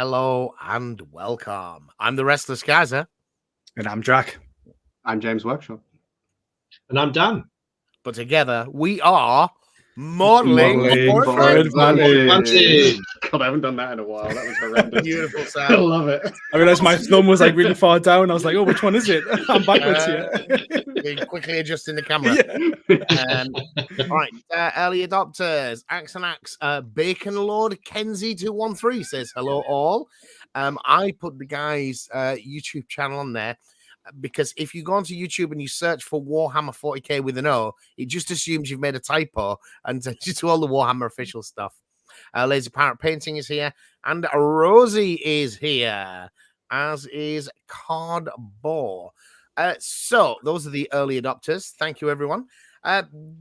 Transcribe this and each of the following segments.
hello, and welcome. I'm the Restless Kaiser. And I'm Jack. I'm James Workshop. And I'm Dan. But together we are Modeling for Advantage. God, I haven't done that in a while. That was horrendous. Beautiful sound. I love it. I realized my thumb was like really far down. I was like, oh, which one is it? I'm backwards here. Quickly adjusting the camera. All right, early adopters, Axe and Axe, Bacon Lord Kenzie 213 says hello all. I put the guy's YouTube channel on there because if you go onto YouTube and you search for Warhammer 40k with an O, it just assumes you've made a typo and sends you to all the Warhammer official stuff. Lazy Parrot Painting is here, and Rosie is here, as is Cardboard. So those are the early adopters. Thank you, everyone.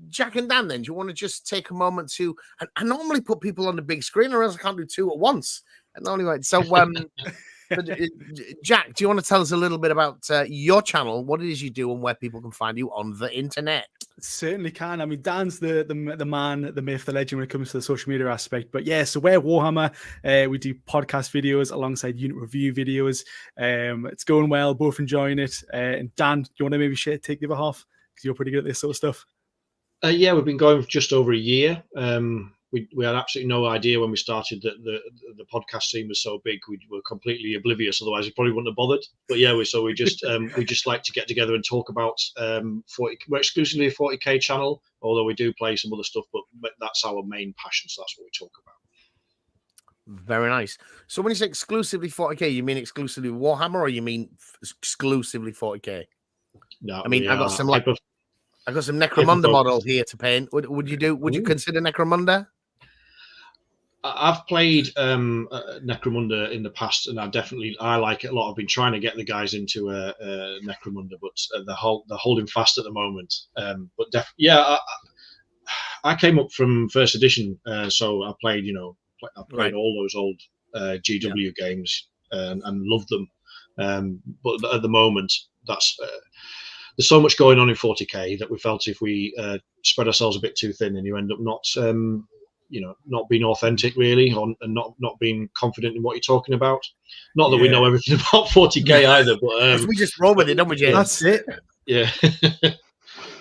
Jack and Dan, then, do you want to just take a moment to... I normally put people on the big screen, or else I can't do two at once. And only way. So, Jack, do you want to tell us a little bit about your channel, what it is you do, and where people can find you on the internet? Certainly can. I mean, Dan's the man, the myth, the legend when it comes to the social media aspect. But yeah, so we're Warhammer. We do podcast videos alongside unit review videos. It's going well, both enjoying it. And Dan, do you want to maybe take the other half? Because you're pretty good at this sort of stuff. Yeah, we've been going for just over a year. We had absolutely no idea when we started that the podcast scene was so big. We were completely oblivious. Otherwise, we probably wouldn't have bothered. But yeah, we just like to get together and talk about 40. We're exclusively a 40k channel, although we do play some other stuff. But that's our main passion. So that's what we talk about. Very nice. So when you say exclusively 40k, you mean exclusively Warhammer, or you mean exclusively 40k? No, I mean I got some Necromunda model here to paint. Would you consider Necromunda? I've played Necromunda in the past, and I like it a lot. I've been trying to get the guys into Necromunda, but they're holding fast at the moment. I came up from first edition, so I played all those old GW games and loved them. But at the moment, there's so much going on in 40k that we felt if we spread ourselves a bit too thin, and you end up not being authentic really, and not being confident in what you're talking about. Not that we know everything about 40k either, but we just roll with it, don't we, James? That's it. Yeah.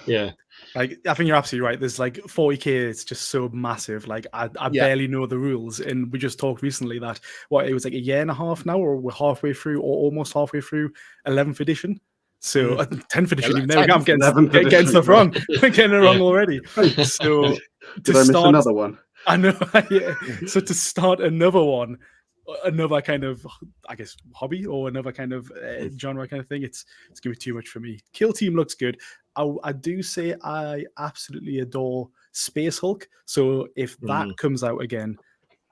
Yeah. Like, I think you're absolutely right. There's like 40k, it's just so massive. Like I barely know the rules, and we just talked recently that it was like a year and a half now, or we're halfway through, or almost halfway through 11th edition. So 10th edition, even there, I'm getting stuff wrong. I'm getting it wrong already. So did I miss another one? I know. Yeah. So to start another kind of, I guess, hobby, or another kind of genre kind of thing, it's gonna be too much for me. Kill Team looks good. I do say I absolutely adore Space Hulk. So if that comes out again,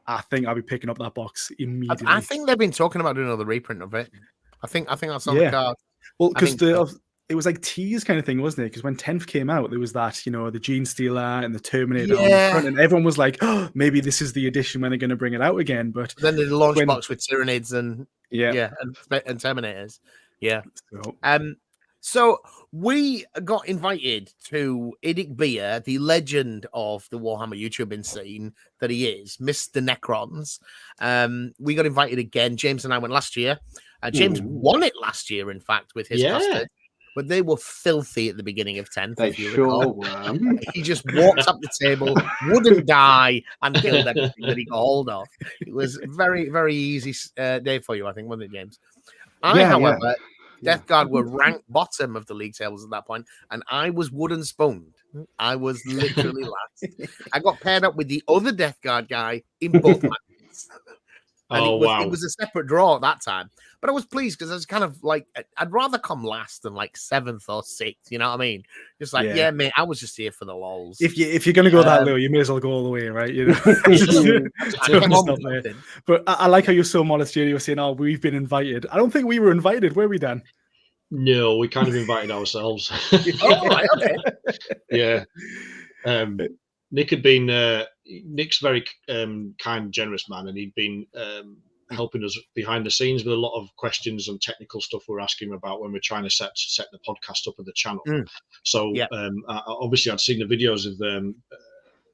I think I'll be picking up that box immediately. I think they've been talking about doing another reprint of it. I think that's on the card. Well, because it was like tease kind of thing, wasn't it? Because when 10th came out, there was that, the Gene Stealer and the Terminator on the front, and everyone was like, oh, maybe this is the edition when they're going to bring it out again. But then the launch box with Tyranids and and Terminators. Yeah. So we got invited to IDIC Beer, the legend of the Warhammer YouTubing scene that he is, Mr. Necrons. We got invited again. James and I went last year. James won it last year, in fact, with his custard. But they were filthy at the beginning of 10th. They sure were. He just walked up the table, wouldn't die, and killed everything that he got hold of. It was very, very easy day for you, I think, wasn't it, James? However, Death Guard were ranked bottom of the league tables at that point, and I was wooden spooned. I was literally last. I got paired up with the other Death Guard guy in both matches. And it was a separate draw at that time. But I was pleased because I was kind of like, I'd rather come last than like 7th or 6th. You know what I mean? Just like, mate, I was just here for the lols. If you're going to go that low, you may as well go all the way, right? But I like how you're so modest here. You're saying, oh, we've been invited. I don't think we were invited, were we, Dan? No, we kind of invited ourselves. Right, okay. Yeah. Nick had been... Nick's very kind, generous man, and he'd been helping us behind the scenes with a lot of questions and technical stuff we're asking him about when we're trying to set the podcast up at the channel. So obviously I'd seen the videos of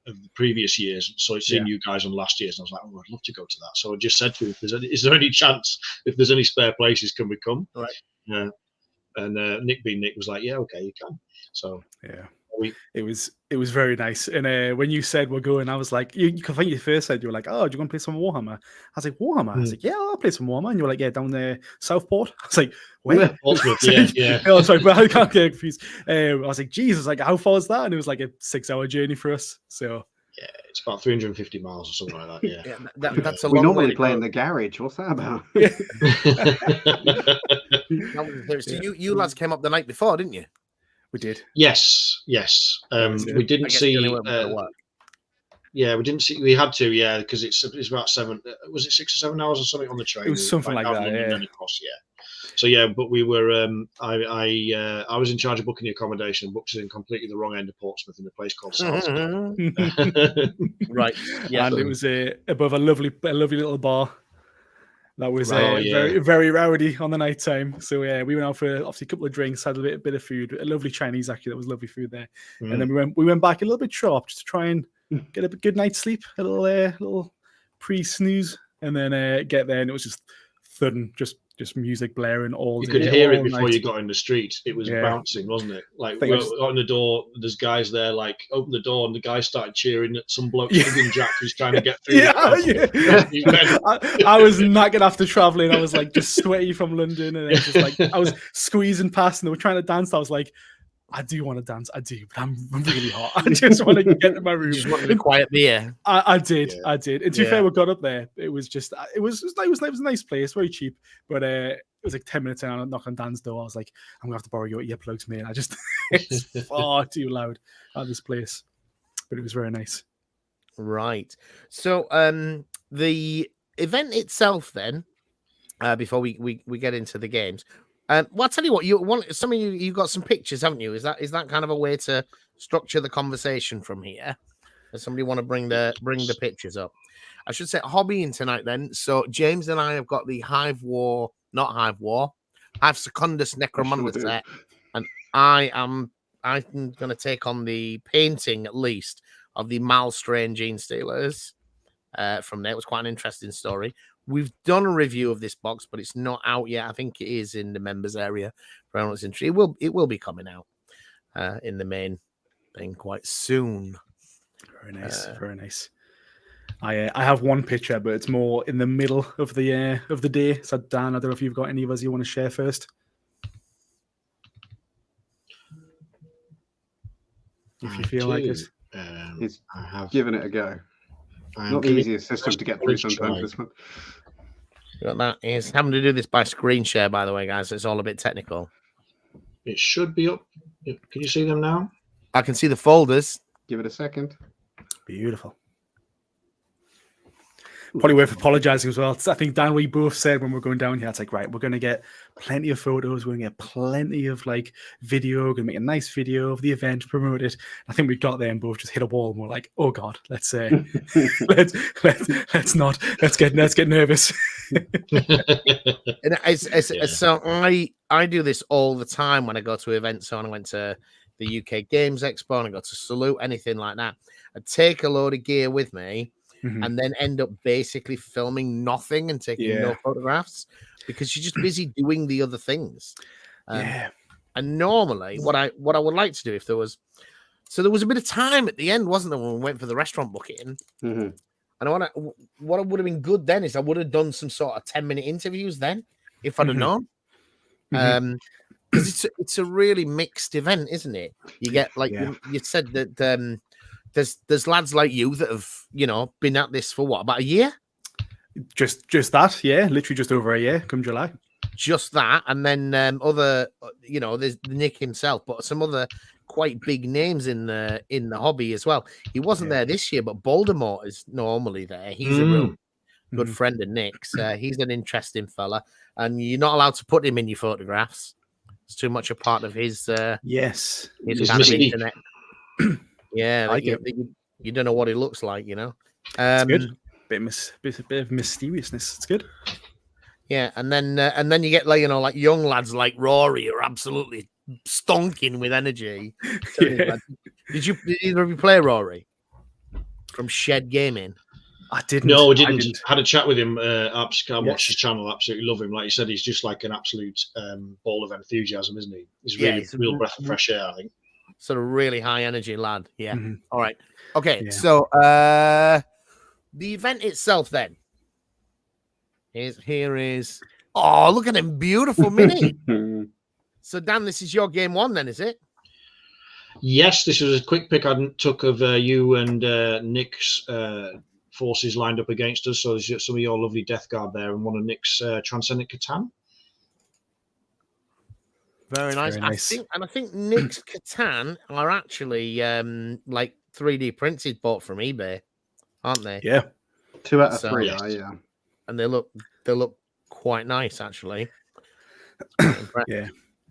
the previous years. So I'd seen you guys on last year's, and I was like, oh, I'd love to go to that. So I just said to him, is there any chance, if there's any spare places, can we come? Right. Yeah. And Nick was like, yeah, okay, you can. So yeah. It was very nice. And when you said we're going, I was like, I think you first said, you were like, oh, do you want to play some Warhammer? I was like, Warhammer? I was like, yeah, I'll play some Warhammer. And you were like, yeah, down there, Southport. I was like, where? Portsmouth, yeah. Oh, sorry, but I can't get confused. I was like, Jesus, like, how far is that? And it was like a 6-hour journey for us. So yeah, it's about 350 miles or something like that. Yeah, that's a we long normally way play in the garage. What's that about? So you lads came up the night before, didn't you? We did. Yes. We didn't see. Yeah, we didn't see. We had to, yeah, because it's about 7. Was it 6 or 7 hours or something on the train? It was something like that. Yeah. And across, yeah. So yeah, but we were. I was in charge of booking the accommodation and booked it in completely the wrong end of Portsmouth in a place called Salisbury. Right. Yeah. And it was above a lovely little bar. That was Right, very, very rowdy on the night time. So yeah, we went out for obviously a couple of drinks, had a bit of food, a lovely Chinese actually. That was lovely food there. And then we went back a little bit sharp just to try and get a good night's sleep, a little pre-snooze, and then get there, and it was just thudding, just music blaring all. You could hear it before you got in the street. It was bouncing, wasn't it? Like we got on the door, there's guys there, like open the door, and the guy started cheering at some bloke Jack who's trying to get through. I was nagging after traveling. I was like just sweaty from London, and just like I was squeezing past, and they were trying to dance. I was like, I do want to dance, but I'm really hot. I just want to get to my room. You just want to quiet beer. I did. And to be fair, we got up there. It was just, it was a nice place, very cheap. But it was like 10 minutes in, I knocked on Dan's door. I was like, I'm gonna have to borrow your earplugs, mate. It's far too loud at this place. But it was very nice. Right. So the event itself, then, before we get into the games. Well, I'll tell you what. You got some pictures, haven't you? Is that kind of a way to structure the conversation from here? Does somebody want to bring the pictures up? I should say hobbying tonight then. So James and I have got the Hive Secundus Necromunda set, and I'm going to take on the painting at least of the Malstrain Gene Stealers. From there, it was quite an interesting story. We've done a review of this box, but it's not out yet. I think it is in the members area. For anyone that's interested, it will be coming out in the main thing quite soon. Very nice, very nice. I have one picture, but it's more in the middle of the day. So Dan, I don't know if you've got any of us you want to share first. If you feel like it. He's given it a go. Not the easiest system to get through sometimes. This one. That is having to do this by screen share, by the way, guys. It's all a bit technical. It should be up. Can you see them now? I can see the folders. Give it a second. Beautiful. Probably worth apologizing as well. I think Dan, we both said when we're going down here, it's like, right, we're going to get plenty of photos. We're going to get plenty of like video. We're going to make a nice video of the event, promote it. I think we got there and both just hit a wall and we're like, oh God, let's let's get nervous. And so I do this all the time when I go to events. So when I went to the UK Games Expo and I got to Salute, anything like that, I take a load of gear with me. Mm-hmm. And then end up basically filming nothing and taking no photographs because you're just busy doing the other things. And normally, what I would like to do if there was a bit of time at the end, wasn't there, when we went for the restaurant booking? Mm-hmm. And what would have been good then is I would have done some sort of 10-minute interviews then if I'd have known. Because it's a really mixed event, isn't it? You get like you said that. There's lads like you that have, been at this for what, about a year? Just that, yeah. Literally just over a year, come July. Just that. And then other, there's Nick himself, but some other quite big names in the hobby as well. He wasn't there this year, but Voldemort is normally there. He's a real good friend of Nick's. He's an interesting fella. And you're not allowed to put him in your photographs. It's too much a part of his his kind of internet. Yeah, like you don't know what it looks like, It's good. Bit of mysteriousness. It's good. Yeah, and then you get like young lads like Rory who are absolutely stonking with energy. Did either of you play Rory? from Shed Gaming? I didn't. No, I didn't. Had a chat with him. I watched his channel. Absolutely love him. Like you said, he's just like an absolute ball of enthusiasm, isn't he? He's really real breath of fresh air, I think. Sort of really high energy lad. Yeah. Mm-hmm. All right. Okay. Yeah. So the event itself then. Here is. Oh, look at him. Beautiful mini. So Dan, this is your game one then, is it? Yes, this was a quick pick I took of you and Nick's forces lined up against us. So there's some of your lovely Death Guard there and one of Nick's Transcendent Catan. Very nice. I think Nick's Catan are actually like 3D printed, bought from eBay, aren't they? Yeah. 2 out of 3 are, yeah. And they look quite nice actually.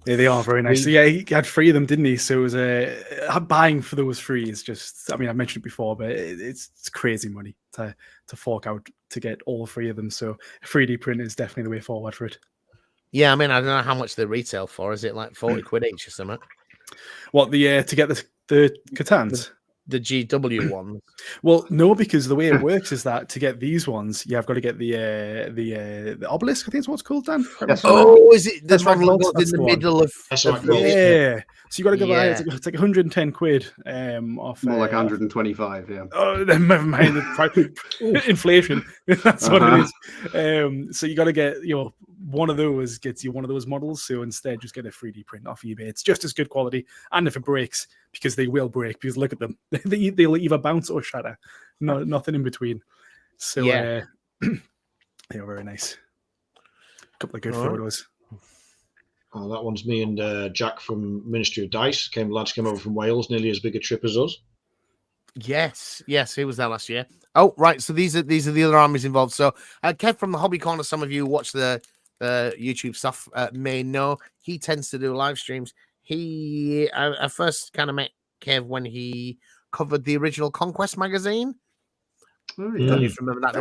Yeah, they are very nice. So yeah, he had 3 of them, didn't he? So it was buying for those 3 is just, I mean, I mentioned it before, but it's crazy money to fork out to get all 3 of them. So 3D print is definitely the way forward for it. Yeah, I mean, I don't know how much they retail for. Is it like 40 quid each or something? What, to get the Catans? The GW ones. Well, no, because the way it works is that to get these ones, you've got to get the obelisk. I think it's what's called, Dan. Oh, is it? That's one in the middle of. Yeah. So you got to go buy it. It's like 110 quid. Off more like 125. Yeah. Oh, never mind the inflation. That's what it is. So you got to get one of those gets you one of those models. So instead, just get a 3D print off eBay. It's just as good quality, and if it breaks, because they will break, because look at them, they'll either bounce or shatter. No, nothing in between. So yeah, they were very nice. A couple of good photos. Oh, that one's me and Jack from Ministry of Dice. Lads came over from Wales, nearly as big a trip as us. Yes, he was there last year. Oh, right. So these are the other armies involved. So Kev from the Hobby Corner, some of you watch the YouTube stuff may know he tends to do live streams. I first kind of met Kev when he covered the original Conquest magazine. Oh, yeah. Don't you remember that?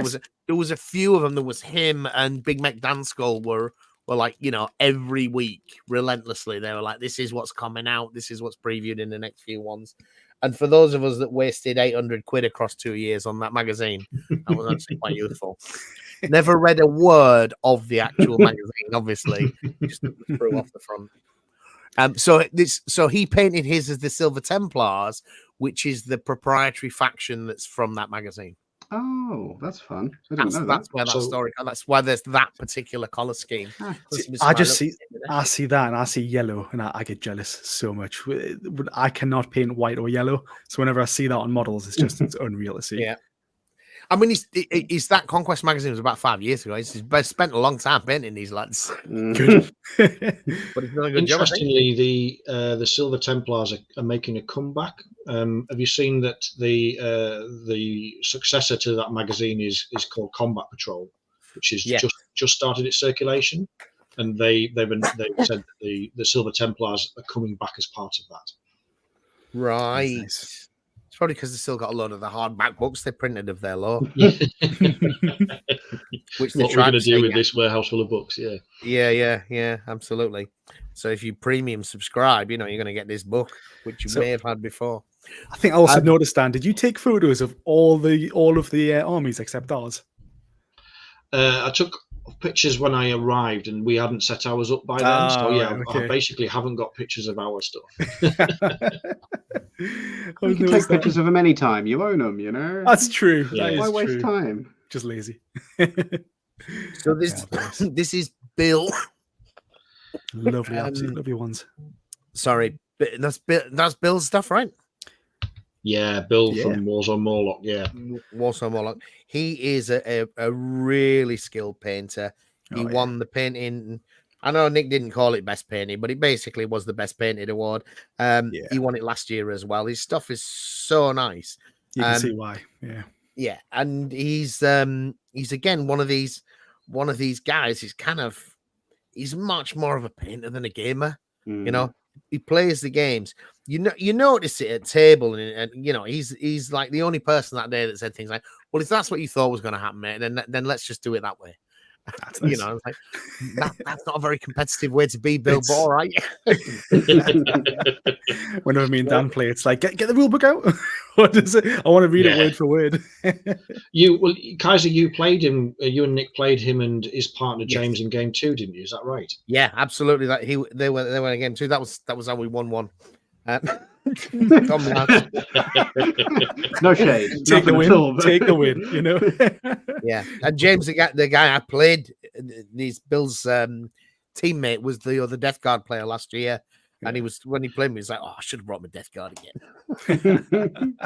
There was a few of them. There was him and Big Mac Danskull were like, every week relentlessly. They were like, this is what's coming out. This is what's previewed in the next few ones. And for those of us that wasted 800 quid across 2 years on that magazine, that was actually quite useful. Never read a word of the actual magazine, obviously, just threw off the front. So he painted his as the Silver Templars, which is the proprietary faction that's from that magazine. Oh, that's fun. That's where that story. That's why there's that particular color scheme. I see that, and I see yellow, and I get jealous so much. I cannot paint white or yellow, so whenever I see that on models, it's unreal to see. Yeah. I mean, he's that Conquest magazine was about 5 years ago. He's spent a long time painting these lads. Good. But he's done a good job. Interestingly, the Silver Templars are making a comeback. Have you seen that the successor to that magazine is called Combat Patrol, which is just started its circulation, and they've said that the Silver Templars are coming back as part of that. Right. Nice. Probably because they still got a lot of the hardback books they printed of their lore. Which what we're going to do with this warehouse full of books, Yeah, absolutely. So if you premium subscribe, you're going to get this book, which you may have had before. I think I also noticed, Dan, did you take photos of all of the armies except ours? I took pictures when I arrived, and we hadn't set ours up by then. So I basically haven't got pictures of our stuff. You can take pictures of them anytime. You own them, That's true. Yeah. Why waste time? Just lazy. So this is Bill. Lovely, absolutely lovely ones. Sorry, that's Bill's stuff, right? Yeah, Bill from Warzone Morloc. Yeah, Warzone Morloc. He is a really skilled painter. He won the painting. I know Nick didn't call it best painting, but it basically was the best painted award. He won it last year as well. His stuff is so nice. You can see why. Yeah, and he's again one of these guys. He's much more of a painter than a gamer. He plays the games. You notice it at table, and he's like the only person that day that said things like, "Well, if that's what you thought was going to happen, mate, then let's just do it that way." That's nice. It's like that's not a very competitive way to be, Bill. But all right. Whenever me and Dan play, it's like get the rule book out. What does it? I want to read it word for word. Kaiser, you played him. You and Nick played him and his partner James in game 2, didn't you? Is that right? Yeah, absolutely. They were in game 2. That was how we won one. No shade. Take the win. Take the win. You know. Yeah, and James, the guy I played, Bill's teammate, was the other Death Guard player last year, and when he played me, he's like, "Oh, I should have brought my Death Guard again."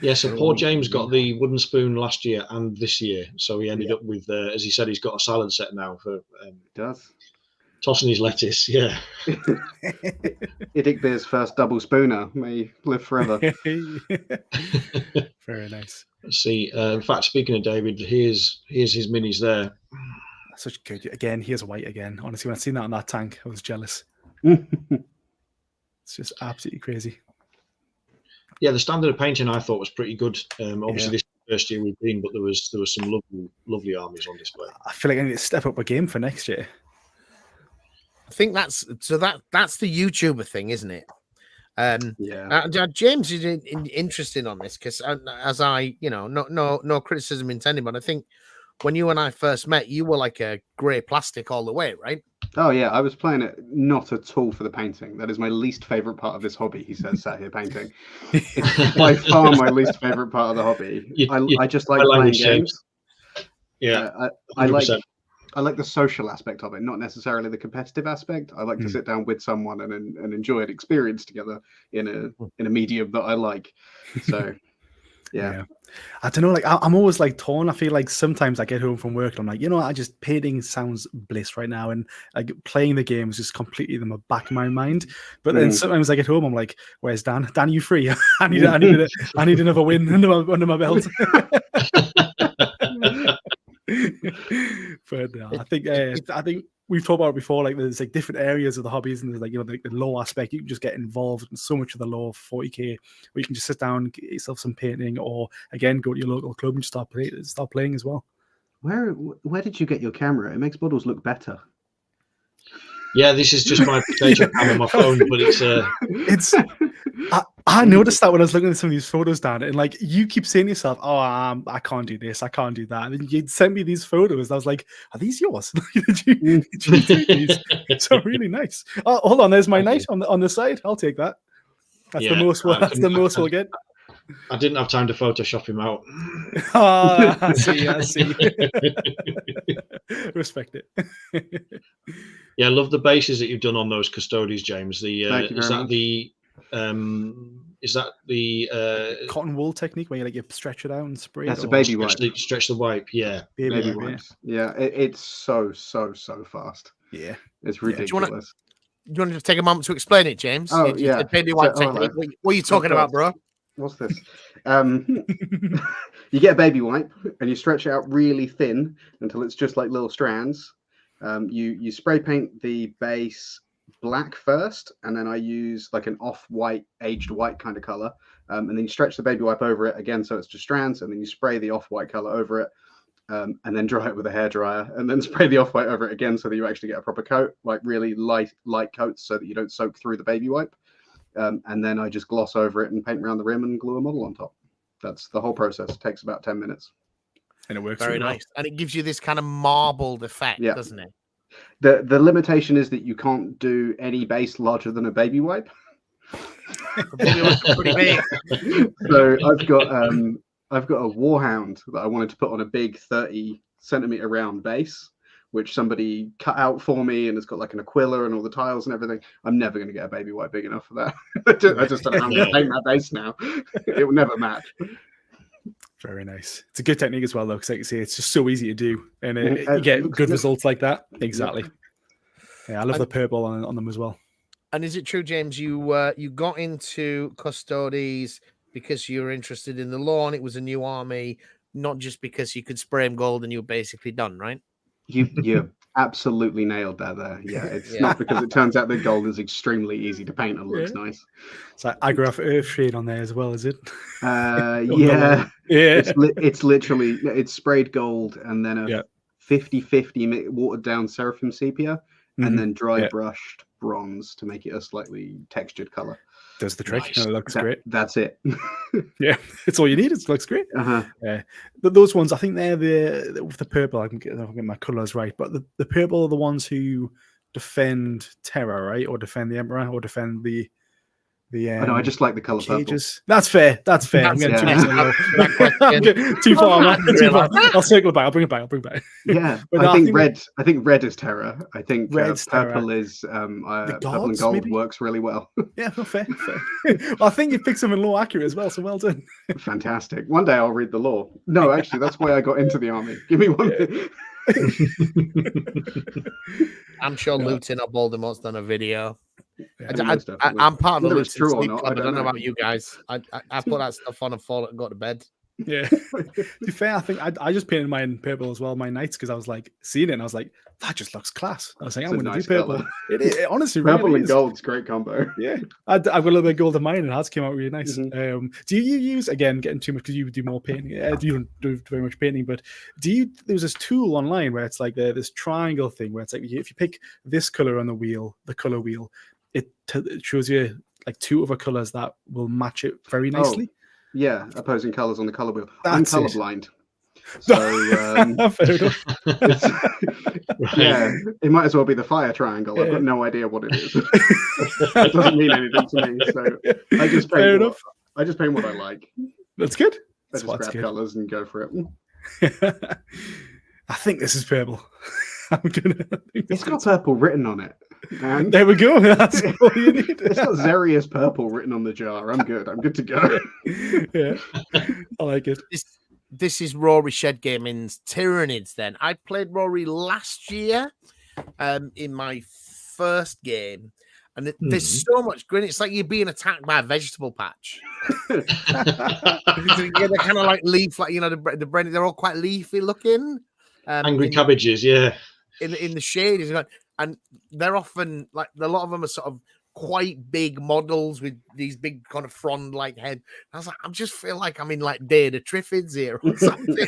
Yeah, so poor James got the wooden spoon last year and this year, so he ended up with, as he said, he's got a silent set now for tossing his lettuce. Yeah. IDIC Beer's first double spooner may live forever. Very nice. Let's see. In fact, speaking of David, here's his minis there. Such good. Again, here's white again. Honestly, when I seen that on that tank, I was jealous. It's just absolutely crazy. Yeah, the standard of painting I thought was pretty good. Obviously, this is the first year we've been, but there was some lovely armies on display. I feel like I need to step up a game for next year. I think that's the YouTuber thing, isn't it? Yeah. James is interested on this because, as I, no criticism intended, but I think when you and I first met, you were like a grey plastic all the way, right? Oh yeah, I was playing it not at all for the painting. That is my least favorite part of this hobby. He says, sat here painting. It's by far my least favorite part of the hobby. I just like playing games. Yeah, I like the social aspect of it, not necessarily the competitive aspect. I like to sit down with someone and enjoy an experience together in a medium that I like. So, yeah. I don't know. Like I'm always like torn. I feel like sometimes I get home from work and I'm like, I just painting sounds bliss right now, and like playing the game is just completely in the back of my mind. But then sometimes I get home, I'm like, "Where's Dan? Dan, you free? I need another win under my belt." But no, I think we've talked about it before. Like there's like different areas of the hobbies, and there's like like the lore aspect. You can just get involved in so much of the lore of 40k, where you can just sit down, get yourself some painting, or again go to your local club and just start playing as well. Where did you get your camera? It makes models look better. Yeah, this is just my potato cam on my phone, but it's. I noticed that when I was looking at some of these photos, Dan, and like you keep saying to yourself, "Oh, I can't do this, I can't do that." And then you sent me these photos, and I was like, "Are these yours? did you take these?" So really nice. Oh, hold on, there's my knight on the side. I'll take that. That's the most. That's the most we'll get. I didn't have time to Photoshop him out. I see. Respect it. Yeah, I love the bases that you've done on those Custodes, James. Is that the cotton wool technique where you stretch it out and spray? That's a baby wipe. Stretch the wipe, yeah. Baby wipes. Yeah, it's so fast. Yeah, it's ridiculous. Do you want to take a moment to explain it, James? Oh, yeah. The baby wipe technique. What are you talking about, bro? What's this? You get a baby wipe and you stretch it out really thin until it's just like little strands. You spray paint the base black first, and then I use like an off-white, aged white kind of color, and then you stretch the baby wipe over it again so it's just strands, and then you spray the off-white color over it, and then dry it with a hairdryer, and then spray the off-white over it again so that you actually get a proper coat, like really light coats so that you don't soak through the baby wipe. And then I just gloss over it and paint around the rim and glue a model on top. That's the whole process. It takes about 10 minutes. And it works very nice. And it gives you this kind of marbled effect, doesn't it? The limitation is that you can't do any base larger than a baby wipe. Pretty big. So I've got a Warhound that I wanted to put on a big 30-centimeter round base, which somebody cut out for me, and it's got like an Aquila and all the tiles and everything. I'm never going to get a baby wipe big enough for that. I just don't know how I'm going to paint that base now. It will never match. Very nice. It's a good technique as well, though, because like you say, it's just so easy to do, and you get good results like that. Exactly. Yeah, I love the purple on them as well. And is it true, James, you got into Custodes because you were interested in the lore and it was a new army, not just because you could spray them gold and you were basically done, right? You absolutely nailed that there. Yeah, it's not because it turns out that gold is extremely easy to paint and looks nice. It's like Agraff Earthshade on there as well, is it? Yeah. It's literally, it's sprayed gold and then a 50-50 watered down Seraphim sepia, and then dry brushed bronze to make it a slightly textured color. Does the trick. Nice. It looks great. That's it. Yeah, it's all you need. It looks great. Uh-huh. But those ones, I think they're with the purple. I can get my colors right, but the purple are the ones who defend Terra, right, or defend the Emperor, or defend the. I know, I just like the color cages. Purple. That's fair. That's fair. I'm getting too far. I'll circle back. I'll bring it back. Yeah, but I think red. I think red is Terra. I think purple is purple and gold maybe? Works really well. Yeah, fair. Well, I think you picked something law accurate as well. So well done. Fantastic. One day I'll read the law. No, actually, that's why I got into the army. Give me one. I'm sure Luton or Voldemort's done a video. Yeah, I'm part of the Luton true Sleep or not, Club. I don't know about you guys. I put that stuff on and fall and go to bed. Yeah. To be fair, I think I just painted mine purple as well, my knights, because I was like seeing it and I was like, that just looks class. I was like, I'm going to do purple. It honestly purple really and gold's great combo. Yeah. I've got a little bit of gold in mine and it has came out really nice. Do you use, again, getting too much because you do more painting? You don't do very much painting, but there was this tool online where it's like this triangle thing where it's like if you pick this color on the wheel, the color wheel, it shows you like two other colors that will match it very nicely. Yeah, opposing colors on the color wheel. That's I'm colorblind. So fair enough. Yeah, it might as well be the fire triangle. I've got no idea what it is. It doesn't mean anything to me. So I just paint what I like. That's good. I just grab colors and go for it. I think this is purple. It's got purple written on it. And there we go. That's all you need. It's got Xerius purple written on the jar. I'm good. I'm good to go. Yeah, I like it. This is Rory Shed Gaming's Tyranids. Then I played Rory last year, in my first game, and there's so much green. It's like you're being attacked by a vegetable patch. They're kind of like leaf, like the bread. They're all quite leafy looking. Angry cabbages, yeah. In the shade, and they're often like a lot of them are sort of quite big models with these big kind of frond-like head. I was like, I just feel like I'm in like Day of the Triffids here or something,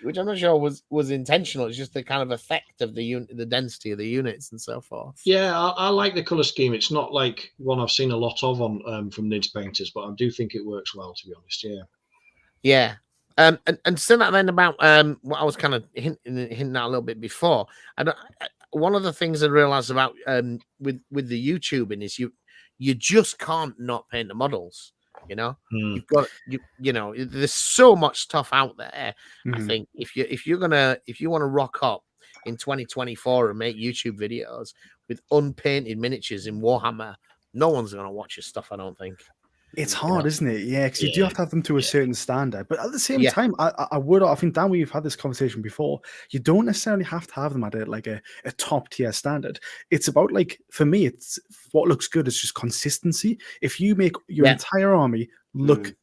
which I'm not sure was intentional. It's just the kind of effect of the density of the units and so forth. Yeah, I like the color scheme. It's not like one I've seen a lot of on from Nids painters, but I do think it works well, to be honest. Yeah. And still that then about what I was kind of hinting at a little bit before. One of the things I realized about with the YouTubing is you just can't not paint the models. You've got there's so much stuff out there. I think if you want to rock up in 2024 and make YouTube videos with unpainted miniatures in Warhammer, no one's gonna watch your stuff, I don't think. It's hard, isn't it? Yeah, because you do have to have them to a certain standard. But at the same time, I think, Dan, we've had this conversation before. You don't necessarily have to have them at a top tier standard. It's about, like, for me, it's what looks good is just consistency. If you make your entire army look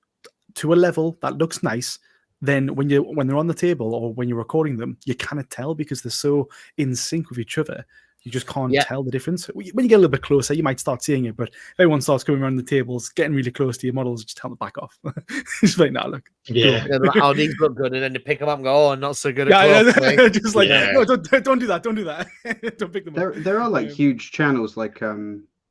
to a level that looks nice, then when they're on the table or when you're recording them, you kind of tell because they're so in sync with each other. You just can't tell the difference. When you get a little bit closer, you might start seeing it, but if everyone starts coming around the tables, getting really close to your models, just tell them to back off. It's like, nah, look. Yeah. Like, oh, these look good. And then they pick them up and go, oh, not so good at close. Just like, no, don't do that. Don't do that. Don't pick them up. There are like huge channels like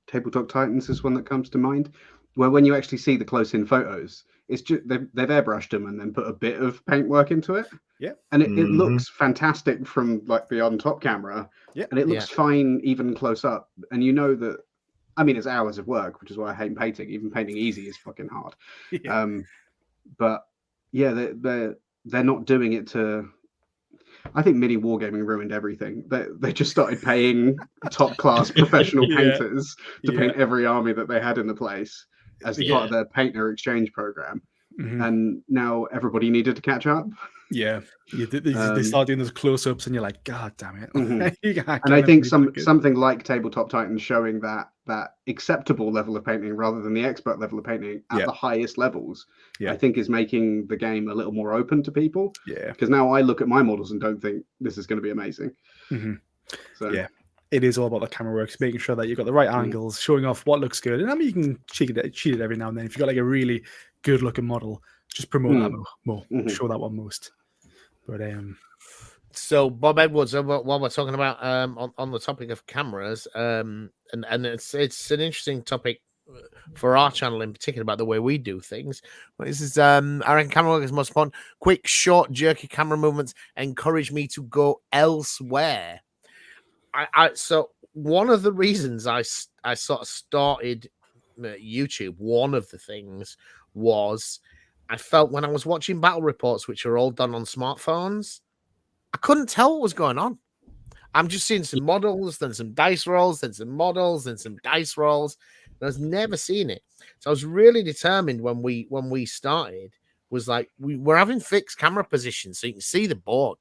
Tabletop Titans is one that comes to mind, where when you actually see the close-in photos, it's just they've airbrushed them and then put a bit of paintwork into it. Yeah, and it looks fantastic from like the on top camera. Yeah, and it looks fine even close up. And you know that, I mean, it's hours of work, which is why I hate painting. Even painting easy is fucking hard. Yeah. But yeah, they're not doing it to. I think mini wargaming ruined everything. They just started paying top class professional painters to paint every army that they had in the place as part of their painter exchange program. And now everybody needed to catch up. Yeah, they start doing those close-ups, and you're like, God damn it! And I think something like Tabletop Titans showing that acceptable level of painting rather than the expert level of painting at the highest levels, I think is making the game a little more open to people. Yeah, because now I look at my models and don't think this is going to be amazing. So yeah. It is all about the camera works, making sure that you've got the right angles, showing off what looks good. And I mean, you can cheat it every now and then. If you've got like a really good looking model, just promote that more, show that one most. But So Bob Edwards, while we're talking about on the topic of cameras, and it's an interesting topic for our channel in particular about the way we do things. This is I reckon camera work is most fun. Quick, short, jerky camera movements encourage me to go elsewhere. So one of the reasons I sort of started YouTube, one of the things was I felt when I was watching battle reports, which are all done on smartphones, I couldn't tell what was going on. I'm just seeing some models, then some dice rolls, then some models, then some dice rolls. And I was never seeing it. So I was really determined when we started, was like we're having fixed camera positions so you can see the board.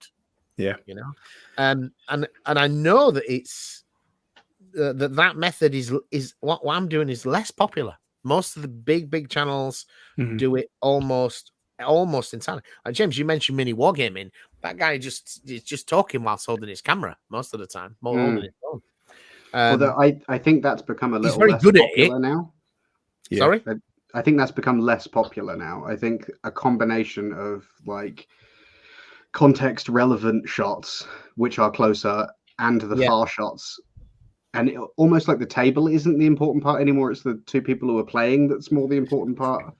Yeah. You know? And I know that it's that method is what I'm doing is less popular. Most of the big channels do it almost entirely. Like James, you mentioned mini wargaming. That guy is just talking whilst holding his camera most of the time, more holding his phone. Although I think that's become a little very less good at popular it. now. Yeah. Sorry? I think that's become less popular now. I think a combination of like context relevant shots, which are closer, and the far shots. And almost like the table isn't the important part anymore. It's the two people who are playing that's more the important part.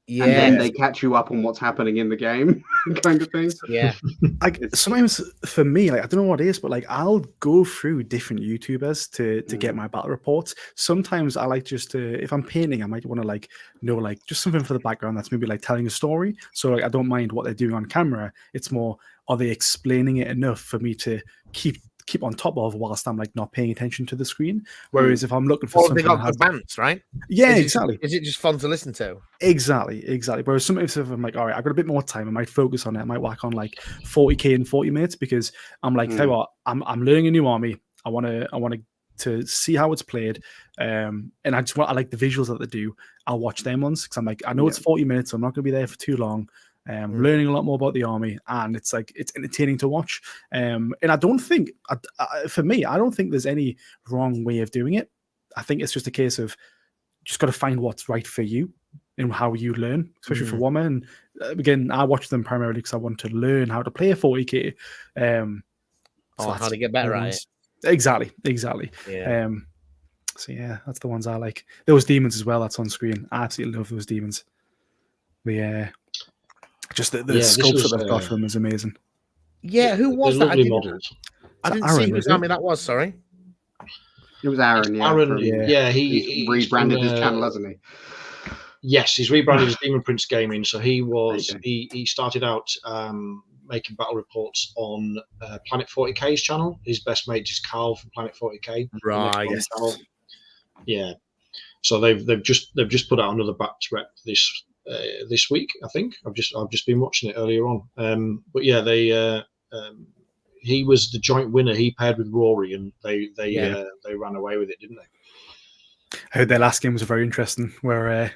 Yeah. And then they catch you up on what's happening in the game, kind of thing. Yeah. Sometimes for me, like I don't know what it is, but like I'll go through different YouTubers to get my battle reports. Sometimes I like just to, if I'm painting, I might want to like know like just something for the background that's maybe like telling a story. So like I don't mind what they're doing on camera. It's more, are they explaining it enough for me to keep on top of whilst I'm like not paying attention to the screen. Whereas if I'm looking for something, they got good bands, right? Yeah, exactly. Is it just fun to listen to? Exactly. Whereas sometimes if I'm like, all right, I've got a bit more time, I might focus on it. I might whack on like 40k in 40 minutes because I'm like, tell you what, I'm learning a new army. I want to see how it's played, and I like the visuals that they do. I'll watch them ones because I'm like, I know it's 40 minutes, so I'm not going to be there for too long. Learning a lot more about the army, and it's like it's entertaining to watch. And I don't think, for me, I don't think there's any wrong way of doing it. I think it's just a case of just got to find what's right for you and how you learn, especially for WorHammer. And again, I watch them primarily because I want to learn how to play a 40k. So how to get better at it. Exactly. Yeah. So yeah, that's the ones I like. Those demons as well. That's on screen. I absolutely love those demons. Just the sculpture that they've got for them is amazing. Yeah, who was that? I didn't Aaron, see whose army that was. Sorry, it was Aaron. Yeah, Aaron. He's rebranded his channel, hasn't he? Yes, he's rebranded as Demon Prince Gaming. So he started out making battle reports on Planet 40k's channel. His best mate is Carl from Planet 40k. Right. Yeah. So they've just put out another batch rep this week. I think I've just been watching it earlier on. But yeah, he was the joint winner. He paired with Rory, and they ran away with it, didn't they? I heard their last game was very interesting, where I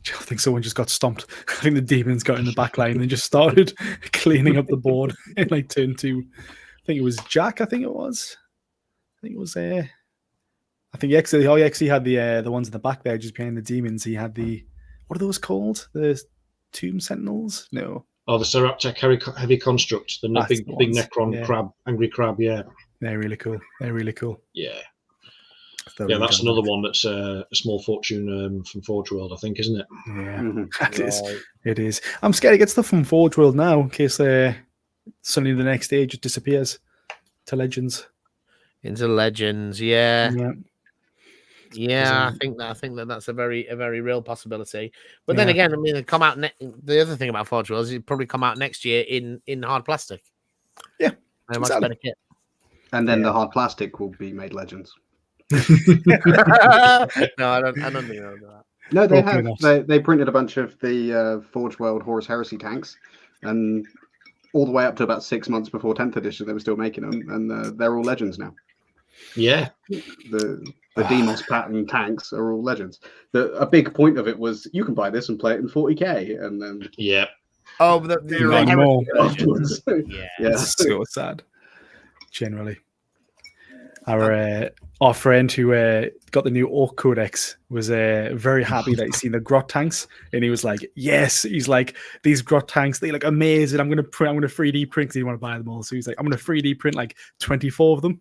think someone just got stomped. I think the demons got in the back line and just started cleaning up the board in like turn 2. I think it was Jack. I think it was I think he actually had the ones in the back there just behind the demons. He had the, what are those called? The Tomb Sentinels? No. Oh, the Seraptech Heavy Construct, the big Necron crab, angry crab. Yeah, they're really cool. Yeah, that's another one that's a small fortune from Forge World, I think, isn't it? Yeah, It is. I'm scared to get stuff from Forge World now in case suddenly the next day just disappears to Legends. Into Legends, yeah. I think that's a very real possibility. But then again, I mean, they come out. The other thing about Forge World is it probably come out next year in hard plastic. Yeah, much better kit. And then the hard plastic will be made Legends. No, I don't think they'll do that. No, they printed a bunch of the Forge World Horus Heresy tanks, and all the way up to about 6 months before 10th edition, they were still making them, and they're all Legends now. Yeah, the Demos pattern tanks are all Legends. A big point of it was you can buy this and play it in 40k, and then the It's so sad. Generally, Our friend who got the new Orc Codex was very happy that he's seen the Grot tanks, and he was like, "Yes!" He's like, "These Grot tanks, they look amazing. I'm gonna 3D print. 'Cause he want to buy them all." So he's like, "I'm gonna 3D print like 24 of them."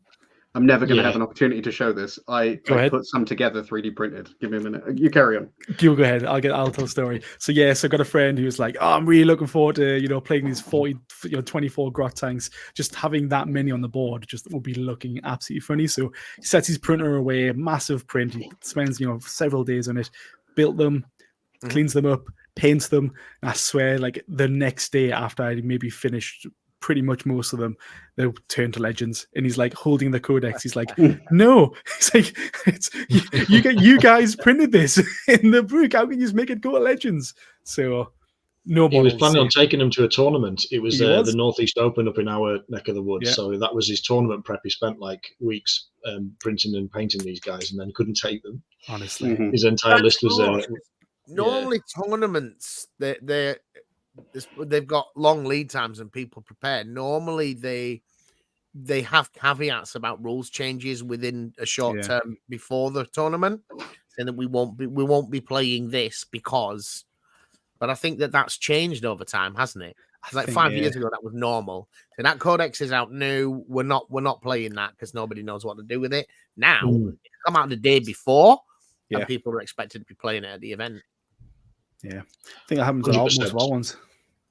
I'm never going to have an opportunity to show this. I ahead. put some together 3D printed. Give me a minute. You carry on. You go ahead. I'll tell the story. So I got a friend who was like, "Oh, I'm really looking forward to playing these 24 Grot tanks. Just having that many on the board just will be looking absolutely funny." So he sets his printer away, massive print. He spends several days on it, built them, cleans them up, paints them. And I swear, like the next day after I maybe finished pretty much most of them, they turn to legends, and he's like holding the codex. He's like, "No," he's like, you guys printed this in the book. How can you just make it go to legends?" So no, he was planning on taking them to a tournament. It was the Northeast Open up in our neck of the woods. Yeah. So that was his tournament prep. He spent like weeks printing and painting these guys, and then couldn't take them. Honestly, his entire list was normally tournaments. They've got long lead times and people prepare. Normally they have caveats about rules changes within a short term before the tournament, saying that we won't be playing this because. But I think that's changed over time, hasn't it? Like 5 years ago, that was normal. So that codex is out new. We're not playing that because nobody knows what to do with it. Now, it come out the day before, and people are expected to be playing it at the event. Yeah, I think that happens on most of our ones.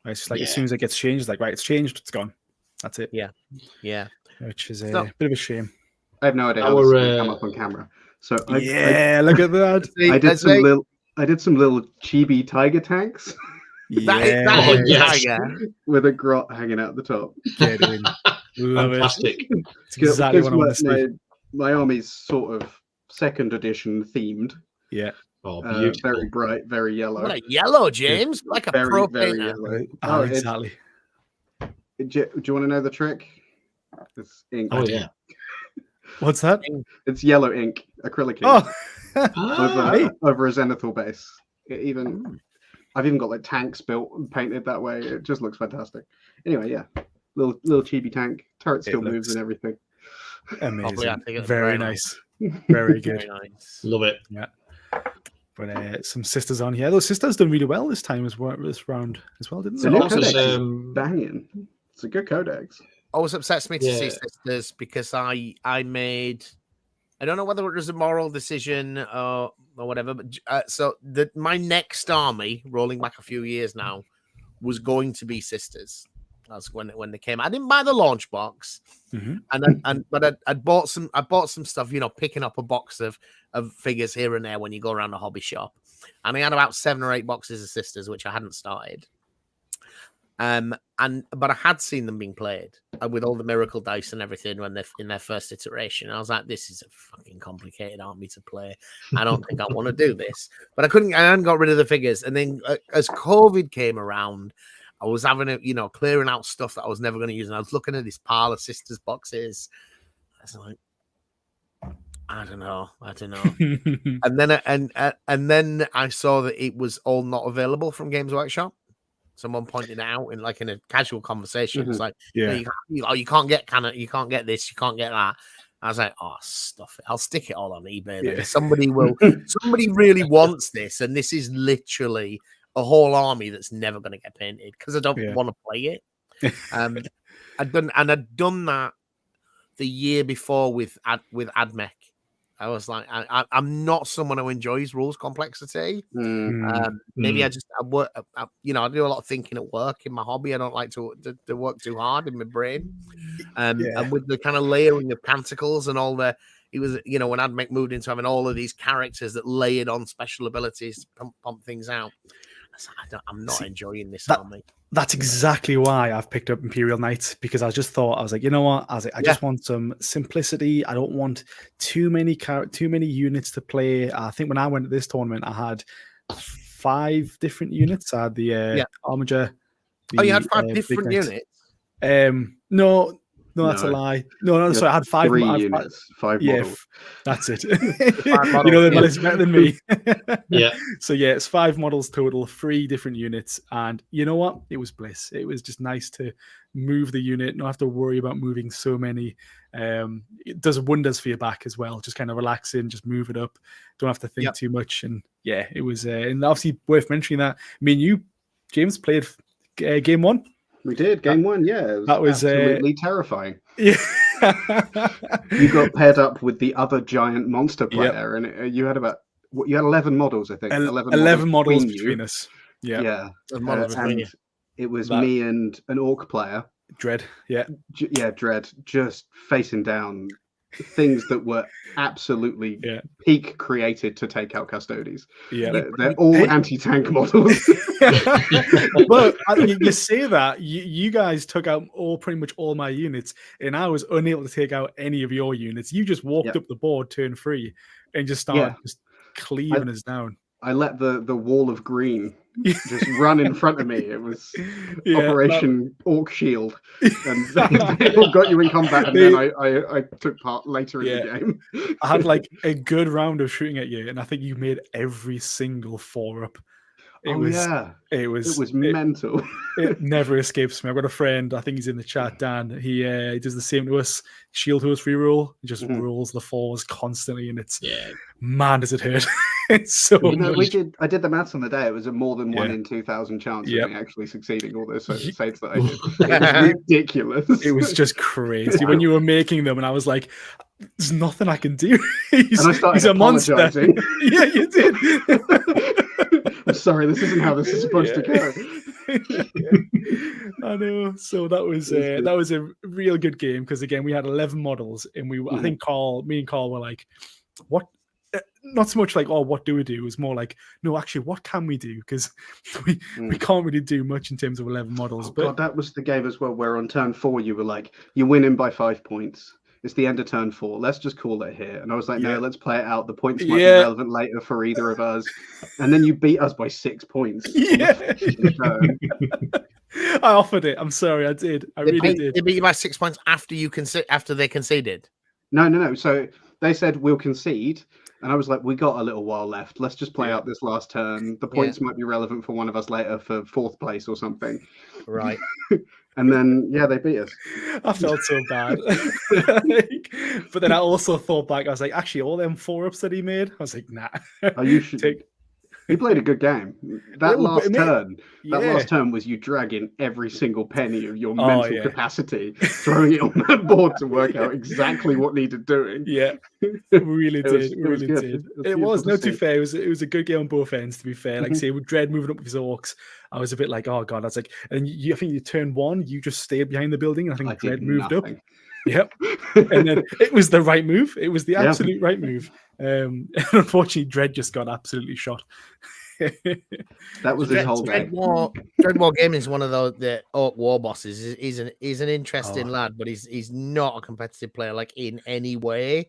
Right? It's just like as soon as it gets changed, like right, it's changed, it's gone. That's it. Yeah. Which is a bit of a shame. I have no idea how this is going to come up on camera. So look at that. I did some little chibi tiger tanks. That is tiger with a grot hanging out the top. Get in. Love Fantastic. It. It's exactly what I want to see. My army's sort of 2nd edition themed. Yeah. Oh, very bright, very yellow. What a yellow, James! Like a pro painter. Oh, exactly. Do you want to know the trick? It's ink. Oh yeah. What's that? It's yellow ink, acrylic ink, over a zenithal base. I've even got like tanks built and painted that way. It just looks fantastic. Anyway, little chibi tank. Turret still moves and everything. Amazing. Very nice. Very good. Very nice. Love it. Yeah. But some sisters on here. Those sisters done really well this time this round as well, didn't they? Banging. It's a good codex. Always upsets me to see sisters because I made, I don't know whether it was a moral decision or whatever, but my next army, rolling back a few years now, was going to be sisters. That's when they came. I didn't buy the launch box, but I bought some stuff. Picking up a box of figures here and there when you go around a hobby shop, and I had about 7 or 8 boxes of sisters which I hadn't started. But I had seen them being played with all the miracle dice and everything when they're in their first iteration. I was like, this is a fucking complicated army to play. I don't think I want to do this. But I hadn't got rid of the figures. And then as COVID came around, I was having clearing out stuff that I was never going to use. And I was looking at this pile of sisters boxes. I was like, I don't know. and then I saw that it was all not available from Games Workshop. Someone pointed it out in a casual conversation. It's like, you can't get you can't get this, you can't get that. I was like, oh, stuff it. I'll stick it all on eBay. Then. Somebody really wants this, and this is literally a whole army that's never going to get painted because I don't want to play it. I'd done that the year before with AdMech. I was like, I'm not someone who enjoys rules complexity. Maybe I work, I do a lot of thinking at work in my hobby. I don't like to work too hard in my brain. And with the kind of layering of canticles and all when AdMech moved into having all of these characters that layered on special abilities to pump things out. I'm not enjoying this army. That's exactly why I've picked up Imperial Knights, because I just thought, I was like, you know what? I just want some simplicity. I don't want too many units to play. I think when I went to this tournament, I had 5 different units. I had the Armiger. You had 5 different units? No, No, that's a No. lie. No, sorry, I had five. Three I had units, five yeah, models. that's it. models, You know the yeah. list better than me. Yeah. So yeah, it's 5 models total, 3 different units, and you know what? It was bliss. It was just nice to move the unit, not have to worry about moving so many. It does wonders for your back as well. Just kind of relaxing, just move it up. Don't have to think too much. And yeah, it was. And obviously worth mentioning that. I mean, you, James, played game 1. We did game 1. Yeah, that was absolutely terrifying. Yeah. You got paired up with the other giant monster player, and you had 11 models, I think. 11 models between us. Yeah. Models between you. It was me and an orc player. Dread. Yeah. Dread. Just facing down things that were absolutely peak created to take out custodies. Yeah. They're all anti-tank models. But you say that you guys took out pretty much all my units, and I was unable to take out any of your units. You just walked up the board turn 3 and just started just cleaving us down. I let the wall of green just run in front of me. It was Operation Orc Shield, and they all got you in combat. And then I took part later in the game. I had like a good round of shooting at you, and I think you made every single 4-up. It was mental. It never escapes me. I've got a friend, I think he's in the chat, Dan. He does the same to us. Shield to us free roll. He just rolls the 4s constantly, and it's man, does it hurt. It's so much. I did the maths on the day. It was a more than 1 in 2,000 chance of me actually succeeding all those saves that I did. It was ridiculous. It was just crazy when you were making them, and I was like, "There's nothing I can do." He's a monster. Yeah, you did. I'm sorry, this isn't how this is supposed to go. I know. So that was a real good game because again we had 11 models, and I think me and Carl were like, "What?" Not so much like, "Oh, what do we do?" It was more like, "No, actually, what can we do?" Because we can't really do much in terms of 11 models. But that was the game as well, where on turn 4 you were like, "You're winning by 5 points. It's the end of turn 4. Let's just call it here." And I was like, "No, let's play it out. The points might be relevant later for either of us." And then you beat us by 6 points. I offered it. I'm sorry, I did. I really did. They beat you by 6 points after they conceded. No. So they said we'll concede. And I was like, we got a little while left. Let's just play out this last turn. The points might be relevant for one of us later for 4th place or something. Right. And then, they beat us. I felt so bad. But then I also thought back. I was like, actually, all them 4-ups that he made, I was like, nah. You should You played a good game. That last turn was you dragging every single penny of your mental capacity, throwing it on that board to work out exactly what needed doing. Yeah, really did. It was not too fair. It was a good game on both ends. To be fair, like say with Dread moving up with his orcs, I was a bit like, oh god, that's like. And I think you turn 1, you just stayed behind the building. And I think Dread moved up. Yep, and then it was the right move. It was the absolute right move. And unfortunately, Dread just got absolutely shot. That was his whole Dread War Gaming is one of the Orc War bosses. He's an interesting lad, but he's not a competitive player like in any way.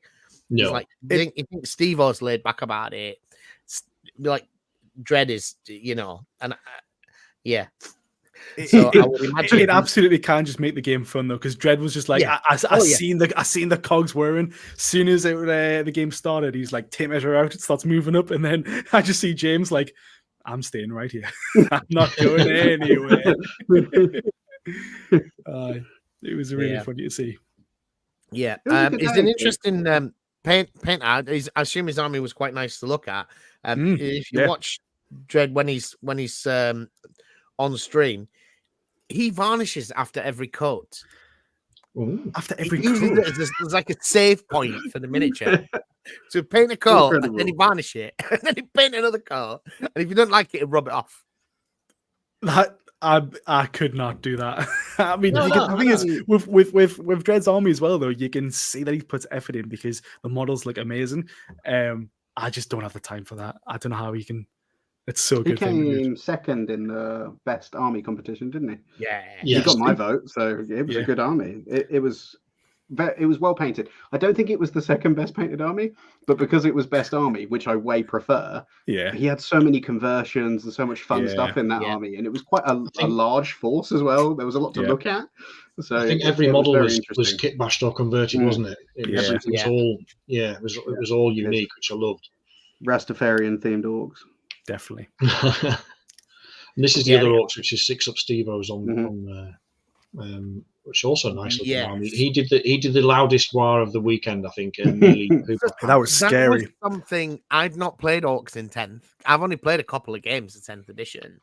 No, he's like you think Stevo's laid back about it. Like Dread is, and yeah. So I would imagine it absolutely can just make the game fun though, because Dread was just like, I seen the cogs whirring. As soon as the game started, he's like, tape measure out, it starts moving up, and then I just see James like, I'm staying right here. I'm not going anywhere. It was really funny to see. Yeah, it's an interesting paint out. I assume his army was quite nice to look at. If you watch Dread when he's on stream, he varnishes after every coat. Ooh. After every coat, there's like a save point for the miniature. So paint a coat, and then he varnish it, and then he paint another coat, and if you don't like it, rub it off. That I could not do that. I mean, the thing is, with Dread's army as well, though, you can see that he puts effort in because the models look amazing. I just don't have the time for that. I don't know how he can. It's so good. He came second in the best army competition, didn't he? Yeah. He got my vote, so it was a good army. It was it was well painted. I don't think it was the second best painted army, but because it was best army, which I way prefer, he had so many conversions and so much fun stuff in that army, and it was quite a large force as well. There was a lot to look at. So I think every model was kit bashed or converted, wasn't it? It was all it was all unique, which I loved. Rastafarian themed orcs, definitely. And this is the other orcs, which is 6 up Stevos on which is also a nice looking army. He did the loudest war of the weekend, I think. And that was scary. That was something I'd not played orcs in 10th. I've only played a couple of games in 10th edition,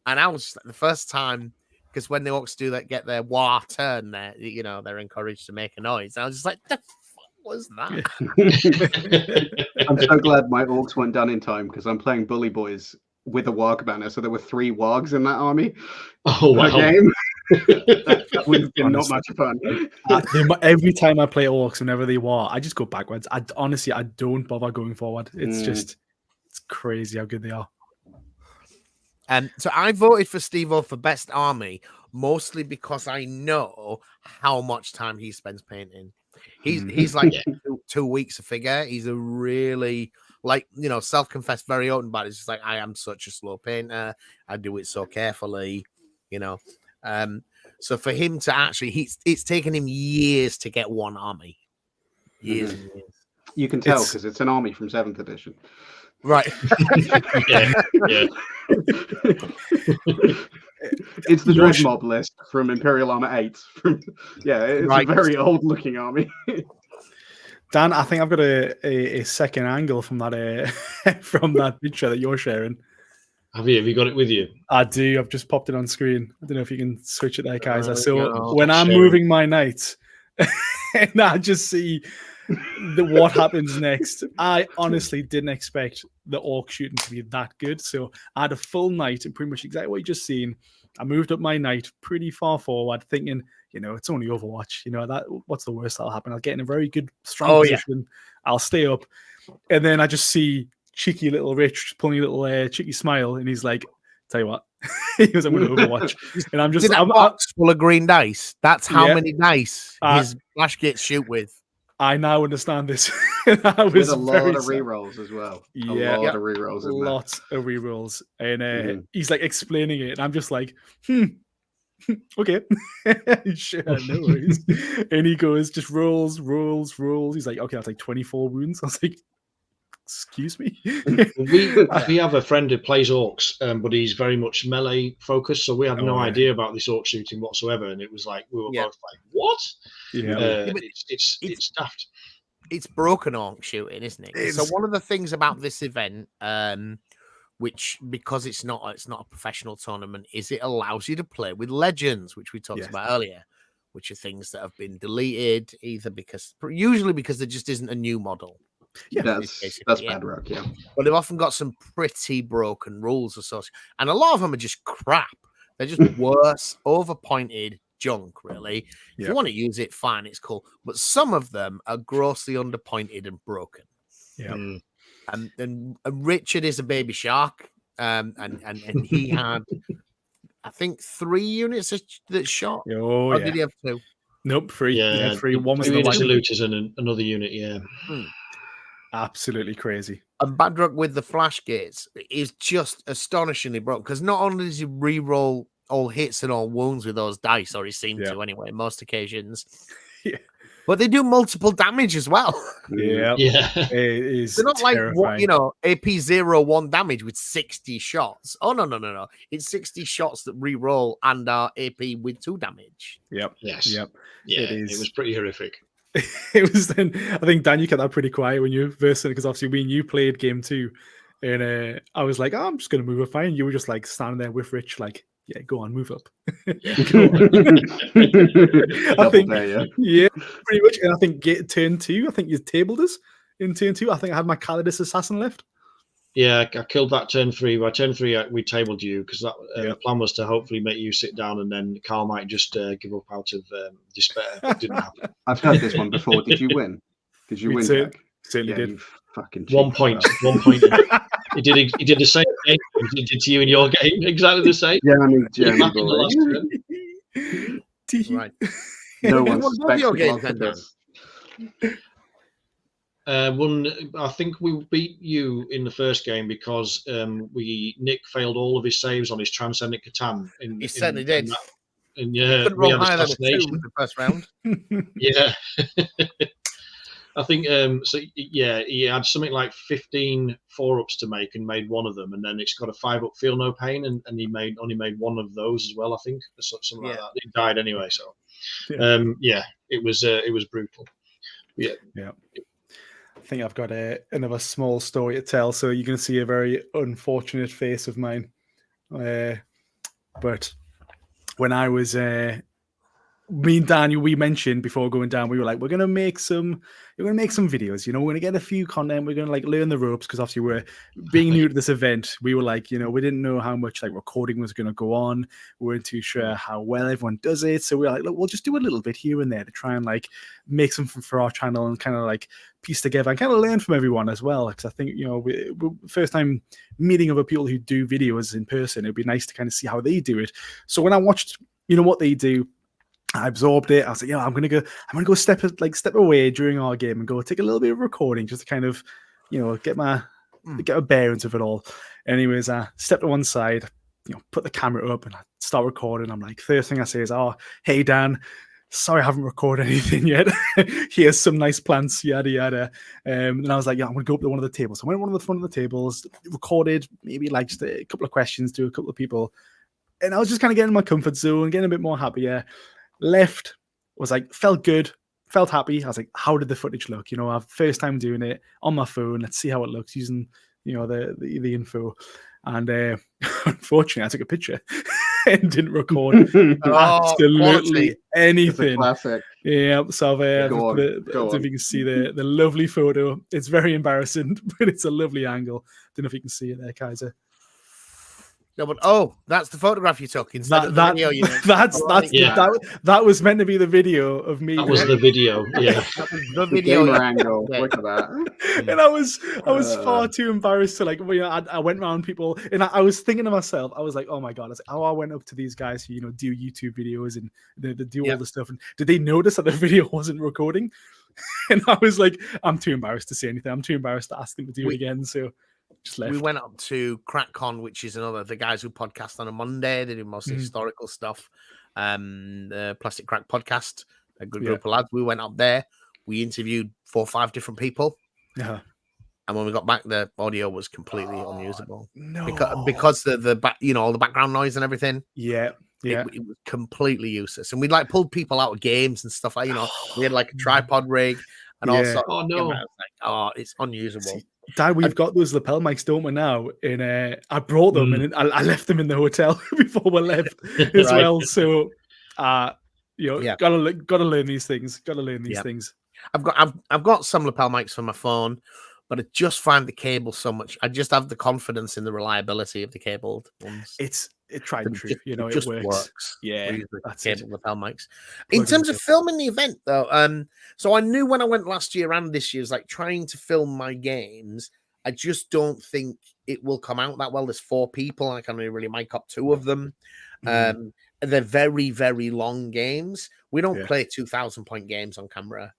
and I was the first time, because when the orcs do that, get their war turn, they're encouraged to make a noise. And I was just like, the fuck was that? I'm so glad my orcs weren't done in time, because I'm playing Bully Boys with a Waaagh banner, so there were 3 Waaghs in that army. Oh wow! Game. That would have been not much fun. Every time I play orcs, whenever they war, I just go backwards. I don't bother going forward. It's crazy how good they are. So I voted for Stevo for best army, mostly because I know how much time he spends painting. He's like 2 weeks a figure. He's a really self-confessed, very open about it. It's just like, I am such a slow painter. I do it so carefully, So for him to actually, it's taken him years to get one army. Years and years. You can tell because it's an army from 7th edition. Right. It's the Dread Mob list from Imperial Armor 8. It's a very old looking army. Dan, I think I've got a second angle from that from that picture that you're sharing. Have you got it with you? I do. I've just popped it on screen. I don't know if you can switch it there, Kaiser. So when I'm moving my knight, and I just see what happens next, I honestly didn't expect the orc shooting to be that good. So I had a full knight and pretty much exactly what you just seen. I moved up my knight pretty far forward, thinking, it's only Overwatch. What's the worst that'll happen? I'll get in a very good, strong position. I'll stay up. And then I just see cheeky little Rich pulling a little cheeky smile, and he's like, tell you what, he goes, I'm going to Overwatch. And I'm just, I'm box full of green dice. That's how many dice his flash gates shoot with. I now understand this. With a lot of rerolls as well. Yeah, a lot of rerolls. Lots of rerolls. And he's like explaining it, and I'm just like, okay. Sure, no worries. And he goes, just rolls. He's like, okay, that's like 24 wounds. I was like, excuse me. we have a friend who plays orcs, but he's very much melee focused, so we had no idea about this orc shooting whatsoever, and it was like we were both like, what? It's daft. It's broken orc shooting, isn't it? So one of the things about this event, which, because it's not a professional tournament, is it allows you to play with legends, which we talked about earlier, which are things that have been deleted usually because there just isn't a new model. Yeah, that's bad rock, But they've often got some pretty broken rules associated, and a lot of them are just crap. They're just worse, overpointed junk, really. If you want to use it, fine, it's cool. But some of them are grossly underpointed and broken. Yeah. And Richard is a baby shark, and he had, I think, 3 units that shot. Or did he have 2? Nope, 3. Yeah, 3. One was the looters and another unit. Yeah. Absolutely crazy. And Badrock with the flash gates is just astonishingly broken, because not only does he re-roll all hits and all wounds with those dice, or he seemed to anyway, most occasions, but they do multiple damage as well. Yeah. It is. They're not terrifying. like AP 0-1 damage with 60 shots. Oh no. It's 60 shots that re-roll and are AP with 2 damage. Yep. Yes. Yep. Yeah. It was pretty horrific. It was then. I think Dan, you kept that pretty quiet when you first, because obviously when you played game 2, and I was like, I'm just going to move up fine. You were just like standing there with Rich, like, yeah, go on, move up. I think, pretty much. And I think turn 2, I think you tabled us in turn 2. I think I had my Calidus Assassin left. Yeah, I killed that turn 3. By turn 3, we tabled you, because the plan was to hopefully make you sit down, and then Carl might just give up out of despair. It didn't happen. I've heard this one before. Did you win? Did you win, Jack? Certainly did. You fucking 1 point. 1 point. He did the same thing he did to you in your game. Exactly the same. Jeremy boy. Right. No one suspects the I think we beat you in the first game because Nick failed all of his saves on his Transcendent Catan. He certainly did. And He yeah, couldn't we roll had higher than a 2 assassination. in the first round. Yeah. I think so. Yeah, he had something like 15 4-ups to make and made one of them, and then it's got a 5-up Feel No Pain, and he only made one of those as well. I think something like that. He died anyway, so it was brutal. Yeah. I think I've got another small story to tell, so you're going to see a very unfortunate face of mine. But when I was, me and Daniel, we mentioned before going down, we were like, we're going to make some videos, we're going to get a few content, we're going to like learn the ropes, because obviously we're being new to this event. We were like, we didn't know how much like recording was going to go on. We weren't too sure how well everyone does it. So we were like, look, we'll just do a little bit here and there to try and like make something for our channel and kind of like piece together and kind of learn from everyone as well. Because I think, we first time meeting other people who do videos in person, it'd be nice to kind of see how they do it. So when I watched, what they do, I absorbed it. I was like, I'm gonna go step away during our game and go take a little bit of recording just to kind of, get my bearings of it all. Anyways, I stepped to one side, put the camera up and I start recording. I'm like, first thing I say is, "Oh, hey Dan, sorry I haven't recorded anything yet. Here's some nice plants, yada yada." And I was like, I'm gonna go up to one of the tables. So I went to one of the front of the tables, recorded maybe like just a couple of questions to a couple of people, and I was just kind of getting in my comfort zone, getting a bit more happier. Left, was like, felt good, felt happy. I was like, how did the footage look? Our first time doing it on my phone. Let's see how it looks using, the info. And unfortunately, I took a picture and didn't record absolutely anything. Classic. Yeah, so I don't know if you can see the lovely photo. It's very embarrassing, but it's a lovely angle. Don't know if you can see it there, Kaiser. No, but that's the photograph you took instead of the video. That was meant to be the video of me. That was the video. Yeah, the video angle. Look at that. And I was far too embarrassed to like. I went around people, and I was thinking to myself, I was like, oh my god, I went up to these guys who do YouTube videos and they do all the stuff, and did they notice that the video wasn't recording? And I was like, I'm too embarrassed to say anything. I'm too embarrassed to ask them to do it again. So. We went up to CrackCon, which is the guys who podcast on a Monday. They do mostly historical stuff. The Plastic Crack podcast, a good group of lads. We went up there. We interviewed 4 or 5 different people. Yeah. And when we got back, the audio was completely unusable. No, because all the background noise and everything. Yeah. Yeah, it was completely useless. And we like pulled people out of games and stuff like we had like a tripod rig and all sorts. Oh no! It's unusable. Dad, we've got those lapel mics, don't we, now? And I brought them and I left them in the hotel before we left as well. So, gotta learn these things. Gotta learn these things. I've got some lapel mics for my phone, but I just find the cable so much. I just have the confidence in the reliability of the cabled ones. It's tried and true. It just works. Yeah, that's cable lapel mics. In terms of filming the event, though, so I knew when I went last year and this year, like trying to film my games. I just don't think it will come out that well. There's 4 people. I can only really mic up 2 of them. They're very, very long games. We don't play 2,000-point games on camera.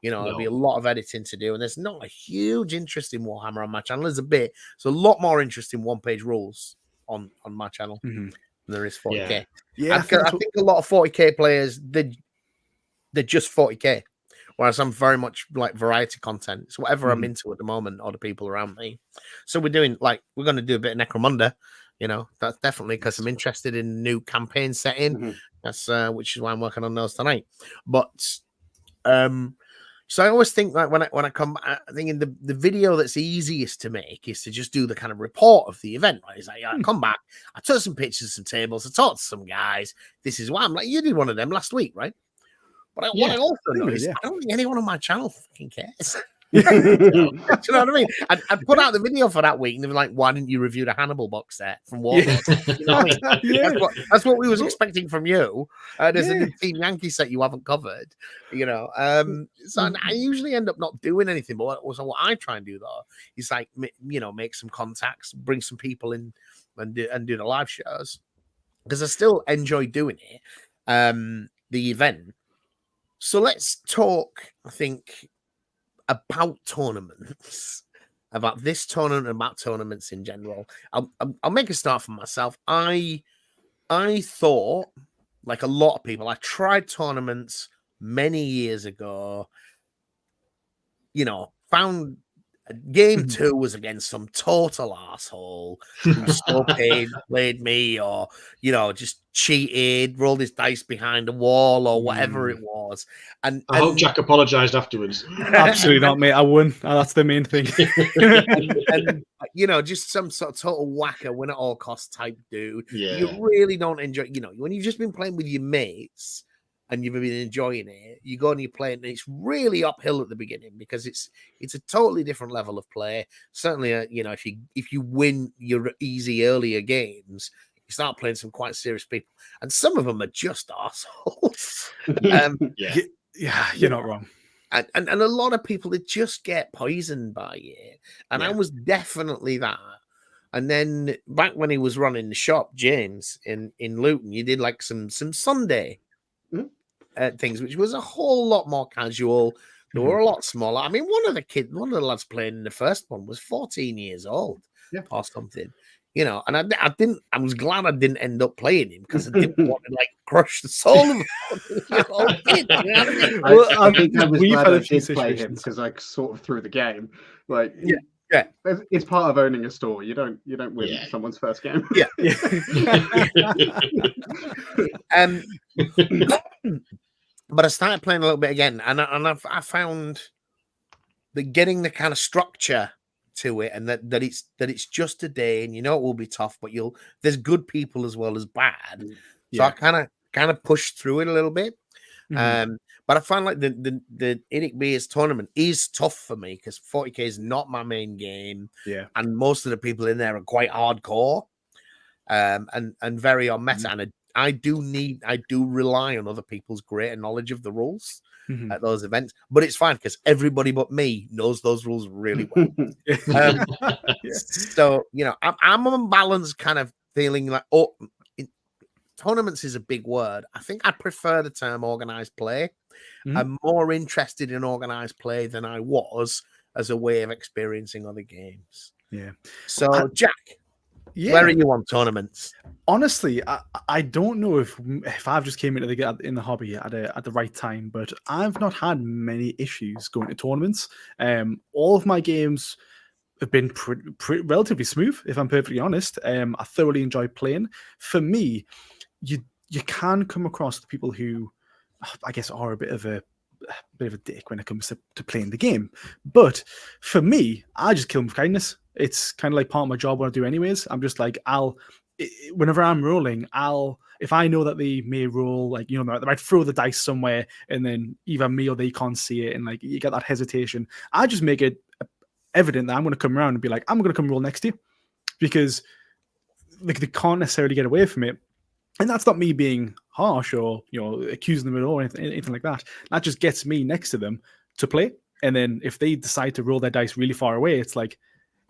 There'll be a lot of editing to do, and there's not a huge interest in Warhammer on my channel. There's a bit. So a lot more interest in one-page rules on my channel than there is 40k. Yeah, I think a lot of 40k players, they're just 40k, whereas I'm very much like variety content. It's whatever I'm into at the moment or the people around me. So we're going to do a bit of Necromunda. That's definitely because I'm interested in new campaign setting. That's which is why I'm working on those tonight. But so I always think like when I come, I think in the video that's easiest to make is to just do the kind of report of the event. Right? It's like I come back, I took some pictures, some tables, I talked to some guys. This is why I'm like, you did one of them last week, right? But what I also know is I don't think anyone on my channel fucking cares. Do you know what I mean? I put out the video for that week, and they were like, "Why didn't you review the Hannibal box set from Warhammer?" You know what I mean? That's what we was expecting from you. There's a new Team Yankee set you haven't covered. So I usually end up not doing anything. But what I try and do though is like make some contacts, bring some people in, and do the live shows because I still enjoy doing it. The event. So let's talk, I think, about tournaments, about this tournament and about tournaments in general. I'll make a start for myself. I thought, like a lot of people, I tried tournaments many years ago. You know, found game 2 was against some total asshole who still played me, or just cheated, rolled his dice behind a wall, or whatever it was. And I hope Jack apologized afterwards. Absolutely not, mate. I won. That's the main thing. and just some sort of total whacker, win at all costs type dude. Yeah. You really don't enjoy. When you've just been playing with your mates and you've been enjoying it, you go and you play it, and it's really uphill at the beginning because it's a totally different level of play. Certainly, if you win your easy earlier games, you start playing some quite serious people, and some of them are just assholes. Yeah, you're not wrong. And a lot of people, they just get poisoned by it, and I was definitely that. And then back when he was running the shop, James in Luton, you did like some Sunday things, which was a whole lot more casual. They were a lot smaller. I mean, one of the lads playing in the first one was 14 years old or something, and I was glad I didn't end up playing him because I didn't want to like crush the soul of a kid. You know what I mean? I think I was glad I did play him because I sort of threw the game. Like, yeah, it's part of owning a store. You don't win someone's first game. But I started playing a little bit again, and I found that getting the kind of structure to it, and that it's just a day, and it will be tough, but there's good people as well as bad. So I kind of pushed through it a little bit. But I found like the IDIC Beer's tournament is tough for me because 40k is not my main game. And most of the people in there are quite hardcore, and very on meta. And I do rely on other people's greater knowledge of the rules at those events, but it's fine because everybody but me knows those rules really well. So I'm on balance, kind of feeling like tournaments is a big word. I think I prefer the term organized play. I'm more interested in organized play than I was as a way of experiencing other games. So Jack, where are you on tournaments? Honestly, I don't know if I've just came into the hobby at the right time, but I've not had many issues going to tournaments. All of my games have been relatively smooth, if I'm perfectly honest. I thoroughly enjoy playing. For me, you can come across the people who, I guess, are a bit of a dick when it comes to playing the game. But for me, I just kill them with kindness. It's kind of like part of my job what I do anyways. I'm just like, whenever I'm rolling, if I know that they may roll, like, they might throw the dice somewhere and then either me or they can't see it, and like you get that hesitation, I just make it evident that I'm going to come around and be like, I'm going to come roll next to you, because like they can't necessarily get away from it. And that's not me being harsh or accusing them at all or anything like that. That just gets me next to them to play. And then if they decide to roll their dice really far away, it's like,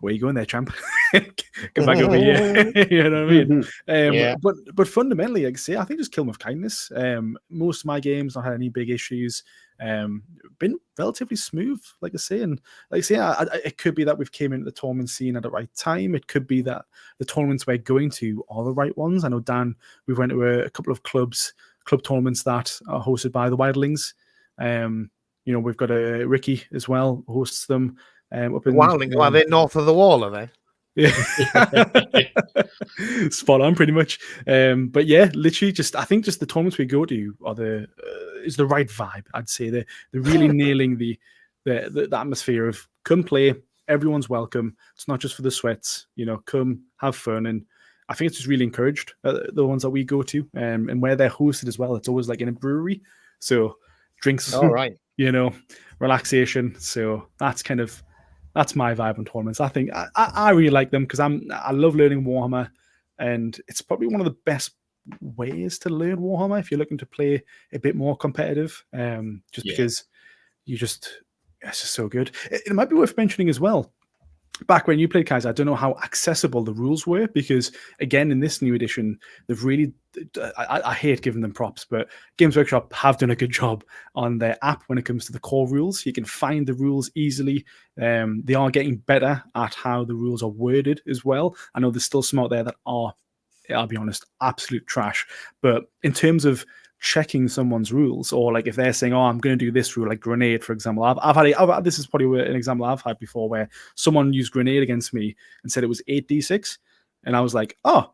where you going there, champ? Come back over here. You know what I mean? But fundamentally, like I say, I think just kill them with kindness. Most of my games not had any big issues. Been relatively smooth, like I say. And like I say, it could be that we've came into the tournament scene at the right time. It could be that the tournaments we're going to are the right ones. I know, Dan, we went to a couple of club tournaments that are hosted by the Wildlings. We've got Ricky as well, hosts them. Up in Wildlings, are they north of the wall, are they? Yeah. Spot on, pretty much. But yeah, literally, I think the tournaments we go to are is the right vibe. I'd say they're really nailing the atmosphere of come play, everyone's welcome. It's not just for the sweats, come have fun. And I think it's just really encouraged, the ones that we go to, and where they're hosted as well. It's always like in a brewery, so drinks, all right, relaxation. So that's my vibe on tournaments. I think I really like them because I love learning Warhammer, and it's probably one of the best ways to learn Warhammer if you're looking to play a bit more competitive. Because it's just so good. It might be worth mentioning as well. back when you played, Kaiser, I don't know how accessible the rules were, because again, in this new edition, they've really, I hate giving them props, but Games Workshop have done a good job on their app when it comes to the core rules. You can find the rules easily. They are getting better at how the rules are worded as well. I know there's still some out there that are, I'll be honest, absolute trash. But in terms of checking someone's rules, or like if they're saying, "Oh, I'm going to do this rule," like grenade, for example. I've had this is probably an example I've had before, where someone used grenade against me and said it was 8d6, and I was like, "Oh,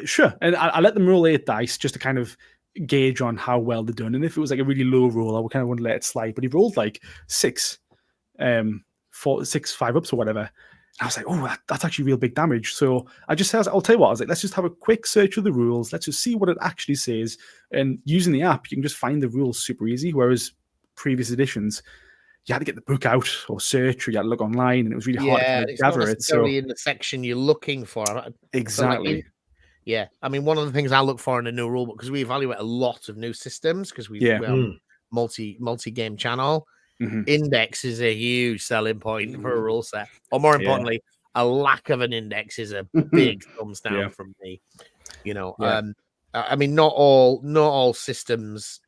sure," and I let them roll 8 dice just to kind of gauge on how well they're done. And if it was like a really low roll, I would kind of want to let it slide. But he rolled like 6, 5-ups or whatever. I was like, oh, that's actually real big damage. So I just said, I'll tell you what, I was like, let's just have a quick search of the rules. Let's just see what it actually says. And using the app, you can just find the rules super easy. Whereas previous editions, you had to get the book out or search, or you had to look online, and it was really hard to gather it. So in the section you're looking for. Exactly. Yeah. I mean, one of the things I look for in a new rule book, because we evaluate a lot of new systems, because we have multi-game channel. Mm-hmm. Index is a huge selling point for a rule set, or more importantly, a lack of an index is a big thumbs down from me. You know, I mean, not all systems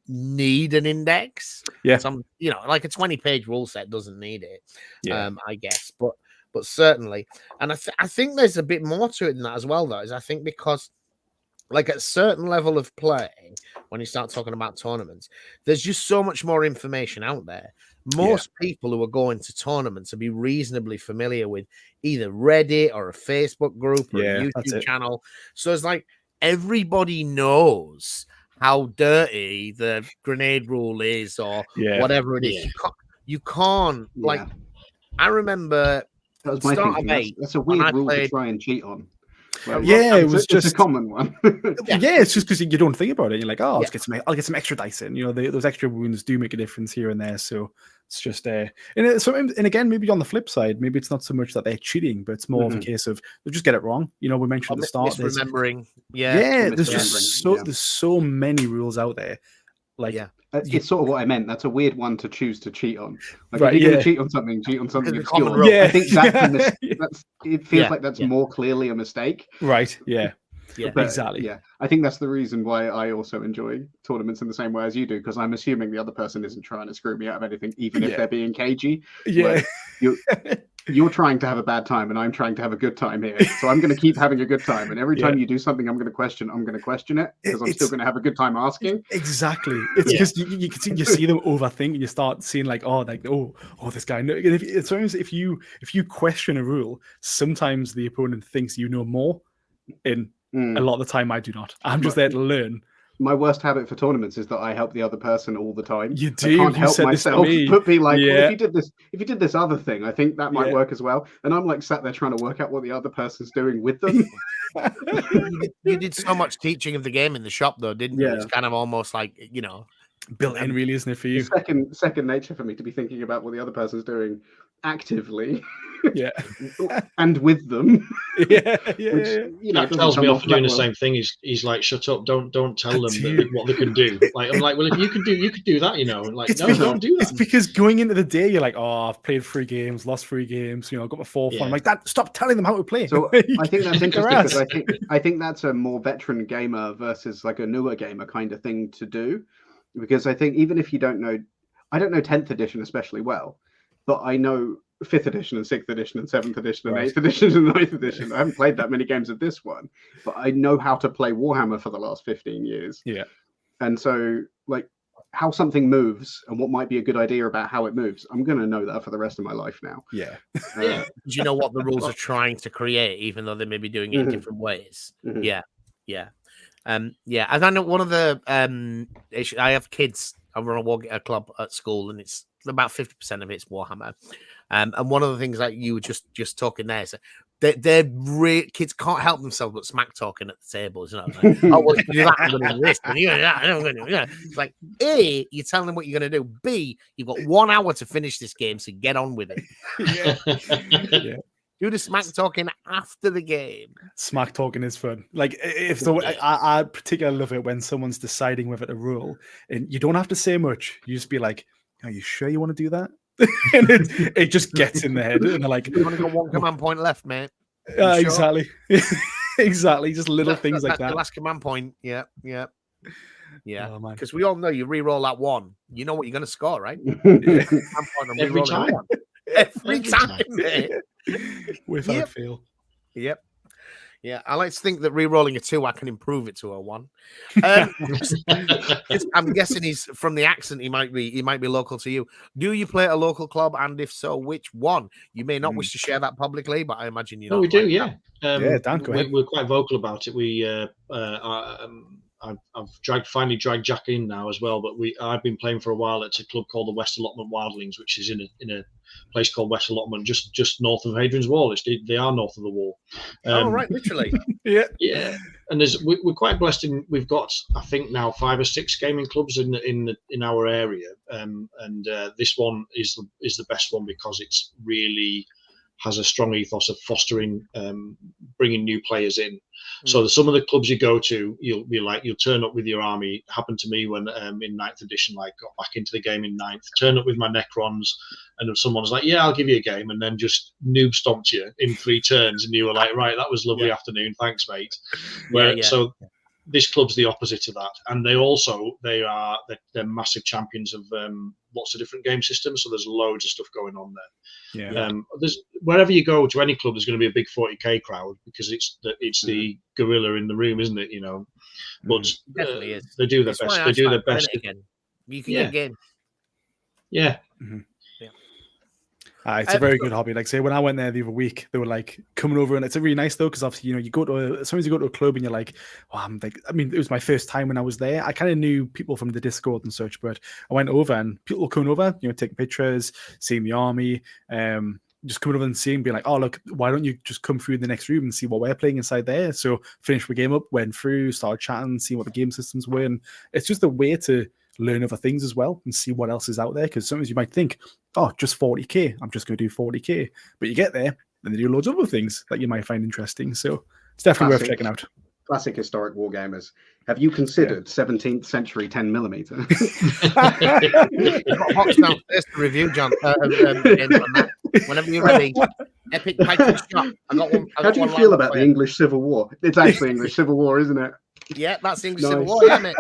need an index. Some, you know, like a 20-page rule set doesn't need it. I guess, but certainly, and I think there's a bit more to it than that as well, though. Is I think because, like, at a certain level of play, when you start talking about tournaments, there's just so much more information out there. Most people who are going to tournaments will be reasonably familiar with either Reddit or a Facebook group or a YouTube channel. So it's like everybody knows how dirty the grenade rule is, or whatever it is. You can't like. I remember that was my thinking. That's a weird rule to try and cheat on. Well, it was just a common one. It's just because you don't think about it. You're like, oh, I'll get some extra dice in. You know, those extra wounds do make a difference here and there. So it's just and again, maybe on the flip side, maybe it's not so much that they're cheating, but it's more of a case of they just get it wrong. You know, we mentioned at the start, misremembering. There's just there's so many rules out there. Like, it's sort of what I meant. That's a weird one to choose to cheat on. Like, if you're going to cheat on something obscure. I think it feels like that's more clearly a mistake. Right. Yeah. But, exactly. Yeah. I think that's the reason why I also enjoy tournaments in the same way as you do, because I'm assuming the other person isn't trying to screw me out of anything, even if they're being cagey. Yeah. You're trying to have a bad time, and I'm trying to have a good time here. So I'm going to keep having a good time. And every time you do something I'm going to question it, because I'm still going to have a good time asking. Exactly. It's because you see them overthink, and you start seeing like, this guy. Sometimes if you question a rule, sometimes the opponent thinks you know more. And a lot of the time I do not. I'm just there to learn. My worst habit for tournaments is that I help the other person all the time. You do. I can't help myself, but be like, well, if you did this other thing, I think that might work as well. And I'm like sat there trying to work out what the other person's doing with them. You did so much teaching of the game in the shop, though, didn't you? It's kind of almost like, you know, built in, really, isn't it, for you? Second nature for me to be thinking about what the other person's doing actively. And with them. Which, you know, that tells me off for doing the same thing. He's like, shut up, don't tell them what they can do. Like, I'm like, well, if you could do that, you know. Like, don't do that. It's because going into the day, you're like, oh, I've played 3 games, lost 3 games, you know, I got my 4th one. I'm like, stop telling them how to play. So I think that's interesting, because I think that's a more veteran gamer versus like a newer gamer kind of thing to do. Because I think even if you don't know, I don't know 10th edition especially well, but I know 5th edition and 6th edition and 7th edition and 8th edition and 9th edition. I haven't played that many games of this one, but I know how to play Warhammer for the last 15 years. Yeah. And so, like, how something moves and what might be a good idea about how it moves, I'm going to know that for the rest of my life now. Yeah. Do you know what the rules are trying to create, even though they may be doing it in different ways? Yeah. And I know one of the I have kids. I run a club at school, and it's about 50% of it's Warhammer. And one of the things that you were just talking there is that kids can't help themselves but smack talking at the tables. You know, like, oh, well, if you do that, I'm going to do this. And you do that, I'm going to do that. It's like, A, you're telling them what you're going to do. B, you've got 1 hour to finish this game, so get on with it. Yeah. Do the smack talking after the game. Smack talking is fun. Like, I particularly love it when someone's deciding whether to rule, and you don't have to say much. You just be like, "Are you sure you want to do that? and it just gets in their head, and they're like, "You've only got one command point left, mate." Sure? Exactly, exactly, just little things like that. The last command point, yeah. Oh, man. Because we all know you re-roll that one, you know what you're going to score, right? Every time. Every time, mate. Without fail. Yep. Yeah, I like to think that re-rolling a 2, I can improve it to a 1. I'm guessing he's from the accent. He might be local to you. Do you play at a local club, and if so, which one? You may not wish to share that publicly, but I imagine you know. No, we do. Yeah, Dan, go ahead. We're quite vocal about it. I've finally dragged Jack in now as well, but I've been playing for a while at a club called the West Allotment Wildlings, which is in a place called West Allotment, just north of Hadrian's Wall. They are north of the wall. Right, literally. Yeah. And we're quite blessed we've got, I think now, 5 or 6 gaming clubs in our area, and this one is the best one because it's really has a strong ethos of fostering, bringing new players in. So some of the clubs you go to, you'll turn up with your army. It happened to me when in 9th edition, got back into the game in 9th, turn up with my Necrons, and if someone's like, yeah, I'll give you a game, and then just noob stomped you in 3 turns, and you were like, right, that was a lovely afternoon, thanks, mate. So this club's the opposite of that, and they're massive champions of lots of different game systems. So there's loads of stuff going on there. There's wherever you go to any club, there's going to be a big 40k crowd because it's the gorilla in the room, isn't it? But Definitely is. They do their best. They do their best. Again. You can get game. Yeah. Mm-hmm. It's a very good hobby. Like, say, when I went there the other week, they were like coming over, and it's really nice though, because obviously, sometimes you go to a club and you're like, it was my first time when I was there. I kind of knew people from the Discord and such, but I went over and people were coming over, taking pictures, seeing the army, just coming over and seeing, being like, oh, look, why don't you just come through the next room and see what we're playing inside there? So finished the game up, went through, started chatting, seeing what the game systems were, and it's just a way to learn other things as well and see what else is out there, because sometimes you might think, oh, just 40k, I'm just going to do 40k, but you get there and they do loads of other things that you might find interesting. So it's definitely worth checking out. Classic historic wargamers. Have you considered 17th century 10mm? Hot down first review, John. Whenever you're ready. Epic Python shot. I got one. How do you feel about the English Civil War? It's actually English Civil War, isn't it? Yeah, that's the English Civil War, yeah, mate.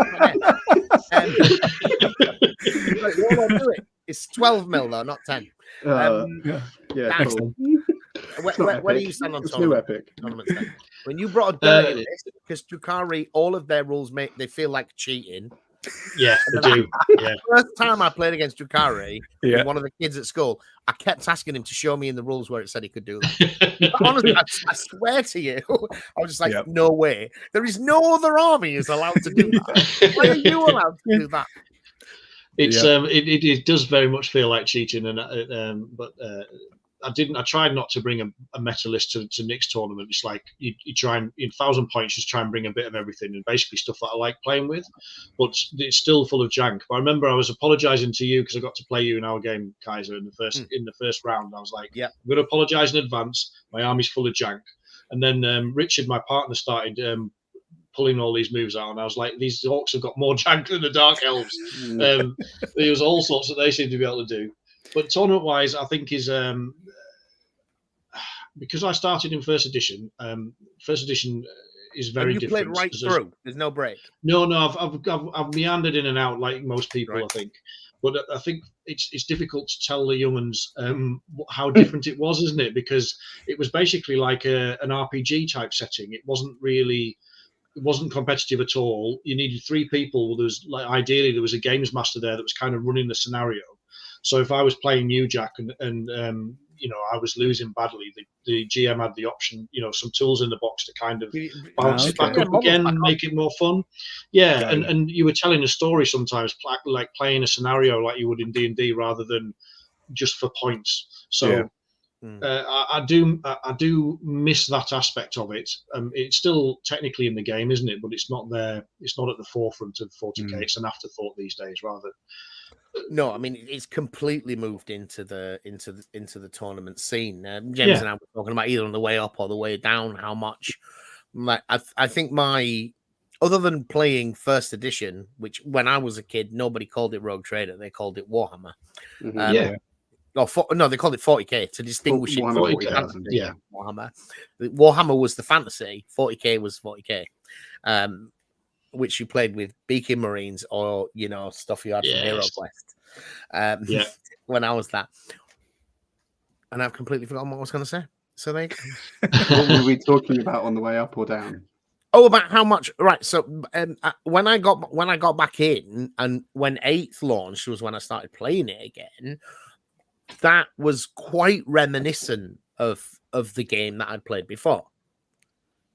It's 12 mil though, not 10. Cool. Where do you stand on tournament? When you brought a into this, because Drukhari, all of their rules they feel like cheating. Yeah, they do. Yeah. First time I played against Drukhari, with one of the kids at school, I kept asking him to show me in the rules where it said he could do that. Honestly, I swear to you, I was just like, no way. There is no other army is allowed to do that. Why are you allowed to do that? It's it does very much feel like cheating, and but I tried not to bring a meta list to Nick's tournament. It's like you try and in 1,000 points just try and bring a bit of everything and basically stuff that I like playing with, but it's still full of jank. But I remember I was apologizing to you because I got to play you in our game, Kaiser, in the first round. I was like, I'm going to apologize in advance. My army's full of jank. And then Richard, my partner, started pulling all these moves out, and I was like, these orcs have got more jank than the Dark Elves. There was all sorts that they seem to be able to do. But tournament wise, I think is because I started in first edition. First edition is very different. You played right through. There's no break. No, I've meandered in and out like most people, right. I think. But I think it's difficult to tell the young ones how different it was, isn't it? Because it was basically like an RPG type setting. It wasn't competitive at all. You needed 3 people. Ideally there was a games master there that was kind of running the scenario. So if I was playing you, Jack, and I was losing badly, the GM had the option, some tools in the box to kind of bounce it back up again and make it more fun. Yeah, and you were telling a story sometimes, like playing a scenario like you would in D&D rather than just for points. So I do miss that aspect of it. It's still technically in the game, isn't it? But it's not there. It's not at the forefront of 40k. It's an afterthought these days, rather. No, I mean it's completely moved into the tournament scene. James and I were talking about either on the way up or the way down how much. Like I think other than playing first edition, which when I was a kid nobody called it Rogue Trader, they called it Warhammer. No, they called it 40k to distinguish it from 140,000. Yeah. Warhammer. Warhammer was the fantasy. 40k was 40k, which you played with Beacon Marines or stuff you had from Hero Quest. When I was that, and I've completely forgotten what I was going to say. So what were we talking about on the way up or down? Oh, about how much? Right. So when I got back in, and when 8th launched was when I started playing it again. That was quite reminiscent of the game that I'd played before.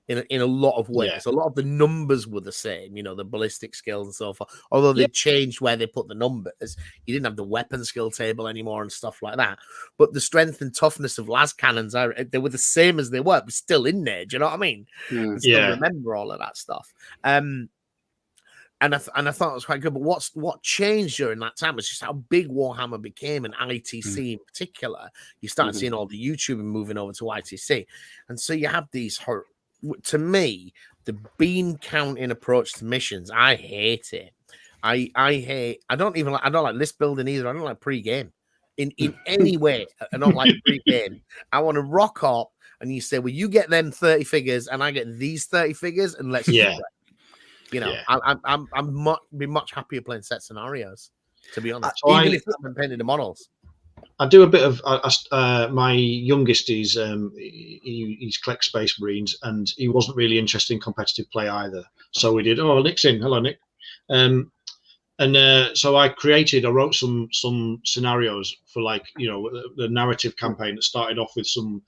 In a lot of ways, a lot of the numbers were the same. The ballistic skills and so forth. Although they changed where they put the numbers, you didn't have the weapon skill table anymore and stuff like that. But the strength and toughness of las cannons, they were the same as they were, but still in there. Do you know what I mean? I still remember all of that stuff. And I thought it was quite good. But what changed during that time was just how big Warhammer became, and ITC in particular. You started seeing all the YouTubers moving over to ITC, and so you have these. To me, the bean counting approach to missions, I hate it. I don't like list building either. I don't like pre-game in any way. I don't like pre-game. I want to rock up, and you say, "Well, you get them 30 figures, and I get these 30 figures, and let's play." I'm be much happier playing set scenarios, to be honest. Even if I'm painting the models. I do a bit of. My youngest is he's collect Space Marines, and he wasn't really interested in competitive play either. So we did. Oh, Nick's in. Hello, Nick. So I wrote some scenarios for the narrative campaign that started off with some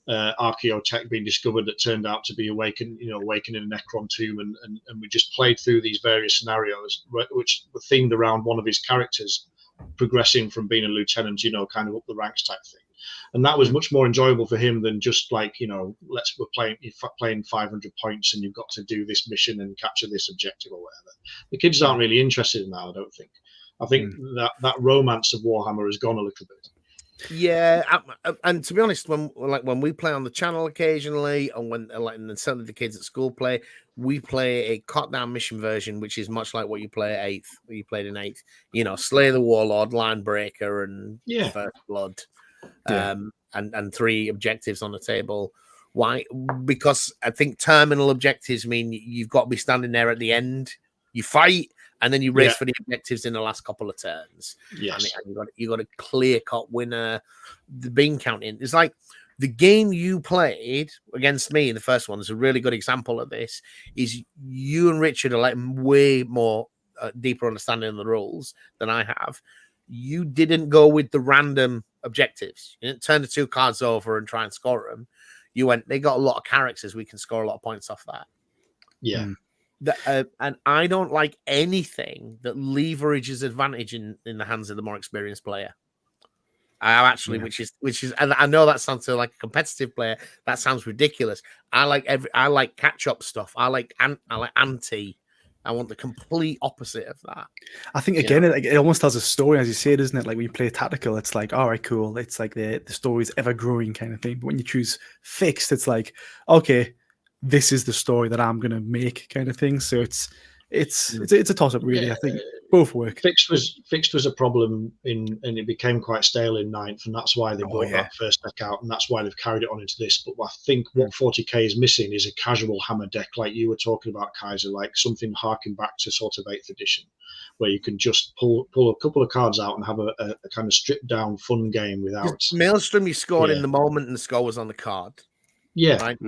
archaeotech being discovered that turned out to be awakening a Necron tomb, and we just played through these various scenarios which were themed around one of his characters progressing from being a lieutenant, kind of up the ranks type thing. And that was much more enjoyable for him than just we're playing 500 points and you've got to do this mission and capture this objective or whatever. The kids aren't really interested in that, I don't think. I think that romance of Warhammer has gone a little bit. Yeah, and to be honest, when we play on the channel occasionally, and and certainly the kids at school play, we play a cut-down mission version, which is much like what you play at 8th. You played in 8th, slay the warlord, line breaker, and first blood, and 3 objectives on the table. Why? Because I think terminal objectives mean you've got to be standing there at the end. You fight. And then you race for the objectives in the last couple of turns. Yes. And you got a clear-cut winner. The bean counting. It's like the game you played against me in the first one is a really good example of this. Is you and Richard are like way more deeper understanding of the rules than I have. You didn't go with the random objectives. You didn't turn the 2 cards over and try and score them. You went, they got a lot of characters. We can score a lot of points off that. Yeah. And I don't like anything that leverages advantage in the hands of the more experienced player. I actually, which is, and I know that sounds like a competitive player. That sounds ridiculous. I like catch up stuff. I like anti. I want the complete opposite of that. I think again, it almost tells a story, as you say, doesn't it? Like when you play tactical, it's like, all right, cool. It's like the story's ever growing kind of thing. But when you choose fixed, it's like, okay, this is the story that I'm going to make kind of thing. So it's a toss up, really. I think both work. Fixed was a problem and it became quite stale in 9th, and that's why they brought that first deck out, and that's why they've carried it on into this. But I think what 40k is missing is a casual hammer deck, like you were talking about, Kaiser, like something harking back to sort of 8th edition, where you can just pull a couple of cards out and have a kind of stripped down fun game without Maelstrom. You scored in the moment, and the score was on the card. Yeah. Right?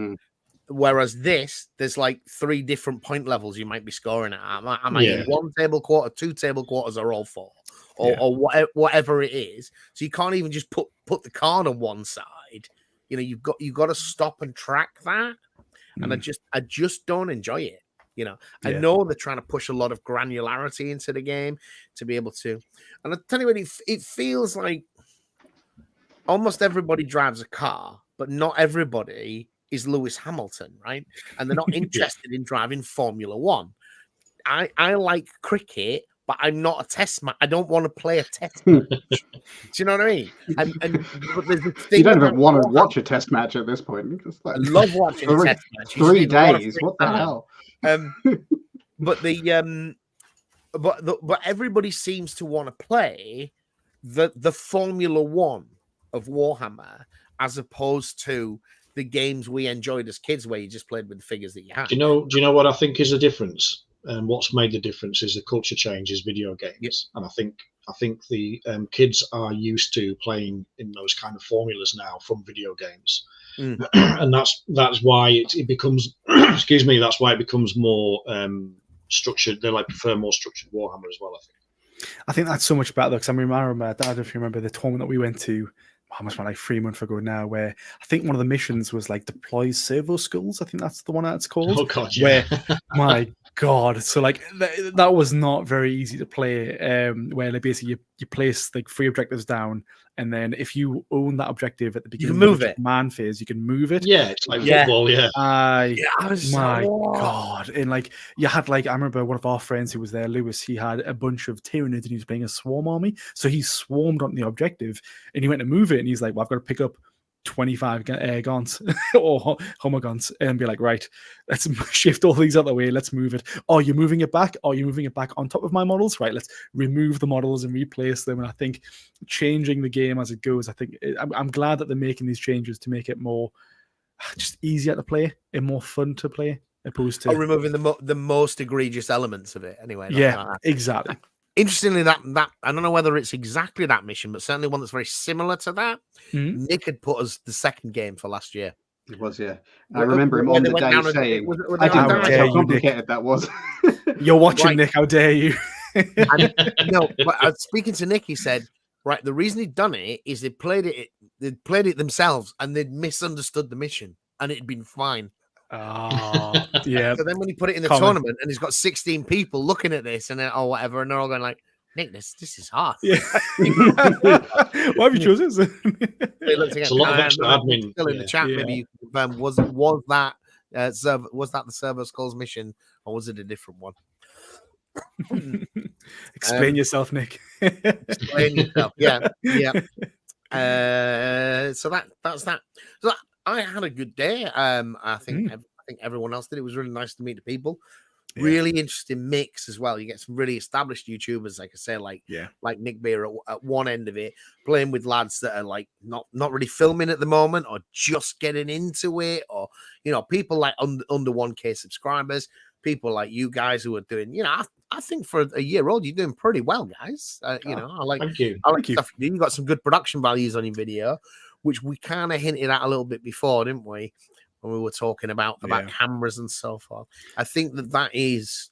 Whereas there's like 3 different point levels you might be scoring at. I might get 1 table quarter, 2 table quarters, or all 4, or whatever it is. So you can't even just put the card on one side. You've got to stop and track that. And I just don't enjoy it. I know they're trying to push a lot of granularity into the game to be able to. And I tell you what, it feels like almost everybody drives a car, but not everybody is Lewis Hamilton, right? And they're not interested in driving Formula 1. I like cricket, but I'm not a test match. I don't want to play a test match. Do you know what I mean? But there's a thing you don't even want to watch a test match at this point. I love watching a test match. 3 days. What the hell? But everybody seems to want to play the Formula One of Warhammer, as opposed to the games we enjoyed as kids, where you just played with the figures that you had. Do you know what I think is the difference? And what's made the difference is the culture changes video games. Yep. And I think the kids are used to playing in those kind of formulas now from video games. And that's why it becomes excuse me, that's why it becomes more structured. They prefer more structured Warhammer as well, I think that's so much better, because I remember, I don't know if you remember the tournament that we went to, almost like 3 months ago now, where I think one of the missions was deploy servo skulls. I think that's the one that's called. Oh god, yeah. Where, my god, so that was not very easy to play. Where basically you place 3 objectives down, and then if you own that objective at the beginning of the command phase, you can move it. Yeah, it's like football. Yeah. My god, and you had I remember one of our friends who was there, Lewis. He had a bunch of Tyranids and he was playing a swarm army, so he swarmed on the objective and he went to move it, and he's like, "Well, I've got to pick up 25 gaunts or homogons," and be like, "Right, let's shift all these other way. Let's move it. Oh, you're moving it back. Oh, you're moving it back on top of my models. Right, let's remove the models and replace them." And I think changing the game as it goes, I'm glad that they're making these changes to make it more just easier to play and more fun to play, opposed to removing the most egregious elements of it. Anyway, exactly. Interestingly, that I don't know whether it's exactly that mission, but certainly one that's very similar to that. Nick had put us the second game for last year. It was, yeah. I remember him on the day saying, "I didn't know how complicated that was." You're watching, Nick. How dare you? No, but speaking to Nick, he said, right, the reason he'd done it is they'd played it themselves and they'd misunderstood the mission and it'd been fine. Oh, yeah. So then when he put it in the tournament and he's got 16 people looking at this and then whatever, and they're all going like, "Nick, this is hard." Yeah. Why have you chosen this? It's a lot of extra admin. Still in the chat, maybe you can confirm, was that the Servo Skulls mission, or was it a different one? Explain yourself, Nick. Explain yourself. Yeah. So that's that. So I had a good day. I think everyone else did. It was really nice to meet the people. Yeah. Really interesting mix as well. You get some really established YouTubers, like I say, like Nick Beer at one end of it, playing with lads that are not really filming at the moment or just getting into it, or people like under 1K subscribers, people like you guys who are doing, I think for a year old, you're doing pretty well, guys. I like thank you. I like stuff you do. You got some good production values on your video, which we kind of hinted at a little bit before, didn't we? When we were talking about cameras and so forth. I think that is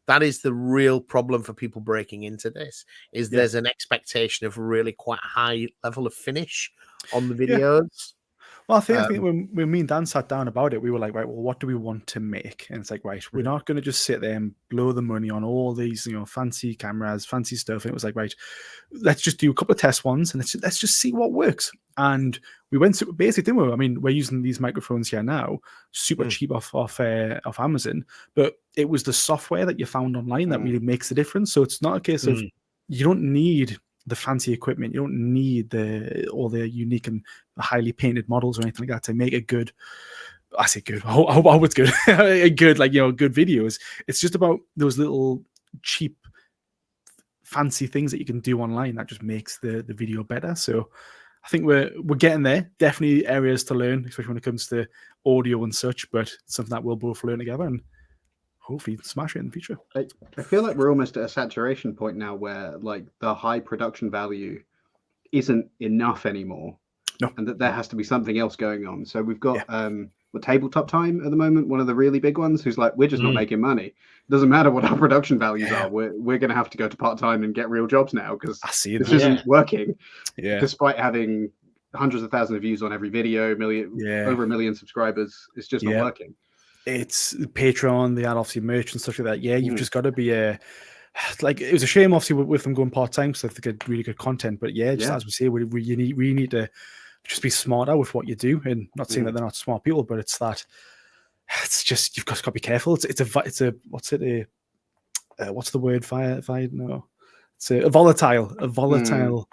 the real problem for people breaking into this, is there's an expectation of really quite high level of finish on the videos. Well, I think when me and Dan sat down about it, we were like, right, well, what do we want to make? And it's like, right, we're not going to just sit there and blow the money on all these, fancy cameras, fancy stuff. And it was like, right, let's just do a couple of test ones and let's just see what works. And we went to basic demo. I mean, we're using these microphones here now, super cheap off Amazon, but it was the software that you found online that really makes the difference. So it's not a case of you don't need the fancy equipment, you don't need all the unique and highly painted models or anything like that to make a good. I say good. Oh, it's good. A good, good videos. It's just about those little cheap, fancy things that you can do online that just makes the video better. So I think we're getting there. Definitely areas to learn, especially when it comes to audio and such. But something that we'll both learn together and hopefully smash it in the future. I feel like we're almost at a saturation point now where the high production value isn't enough anymore. No. And that there has to be something else going on. So we've got Tabletop Time at the moment, one of the really big ones, who's like, we're just not making money. It doesn't matter what our production values are. We're going to have to go to part-time and get real jobs now because this isn't working. Yeah. Despite having hundreds of thousands of views on every video, over 1 million subscribers, it's just not working. It's Patreon, they add obviously merch and stuff like that. Yeah, you've just got to be it was a shame obviously with them going part-time, so they get really good content. But as we say, you need to just be smarter with what you do, and not saying that they're not smart people, but it's just you've got to be careful. It's a what's the word? No, it's a volatile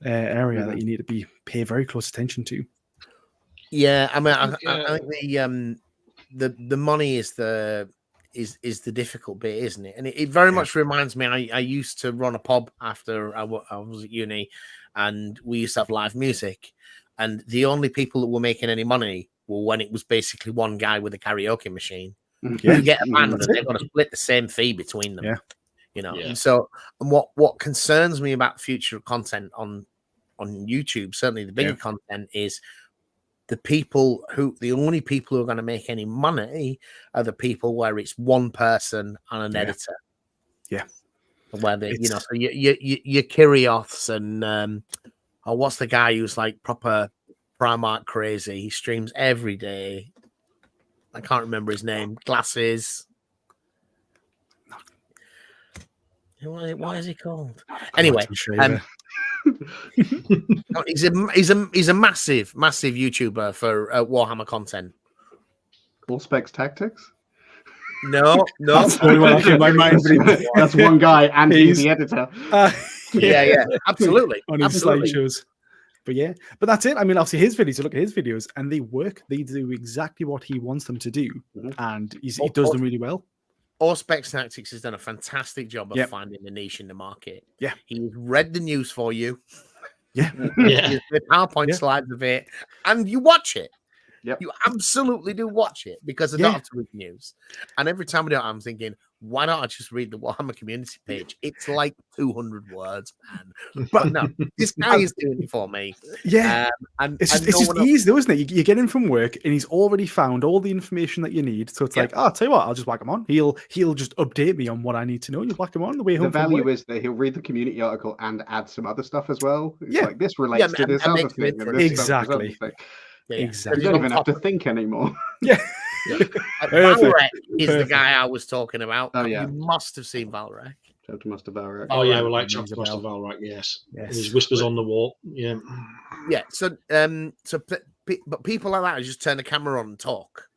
area that you need to pay very close attention to. Yeah, I mean, I think the money is the is the difficult bit, isn't it? And it very much reminds me. I used to run a pub after I was at uni, and we used to have live music, and the only people that were making any money were when it was basically one guy with a karaoke machine. You get a band, and they're going to split the same fee between them. You know. And so, and what concerns me about the future of content on YouTube, certainly the bigger content, is the only people who are going to make any money are the people where it's one person and an editor. Where they, you know, so your Kirioths and what's the guy who's like proper Primark crazy? He streams every day. I can't remember his name. Glasses. What is he called? Anyway, he's a massive YouTuber for Warhammer content. All Specs Tactics? No. That's the only one off in my mind. That's one guy, and he's the editor. Yeah, absolutely. On his slideshows. But that's it. I mean, obviously his videos, look at his videos, and they work. They do exactly what he wants them to do, and he does them really well. Auspex Tactics has done a fantastic job of finding the niche in the market. He's read the news for you. He's the PowerPoint slides of it, and you watch it. You absolutely do watch it because I don't have to read news. And every time I do it, I'm thinking, why don't I just read the Warhammer community page? It's like 200 words, man. But no, this guy is doing it for me. And it's just easy, though, isn't it? You get in from work and he's already found all the information that you need. So it's like, I'll tell you what, I'll just whack him on. He'll just update me on what I need to know. You whack him on the way home. The value is that he'll read the community article and add some other stuff as well. It's like, this relates to this other thing. And this exactly. Exactly. You don't even have to think anymore. Valrek is the guy I was talking about. You must have seen Valrek. Chapter Master Valrek. Oh yeah, we like Chapter Master Valrek. Yes. His whispers on the wall. So but people like that just turn the camera on and talk.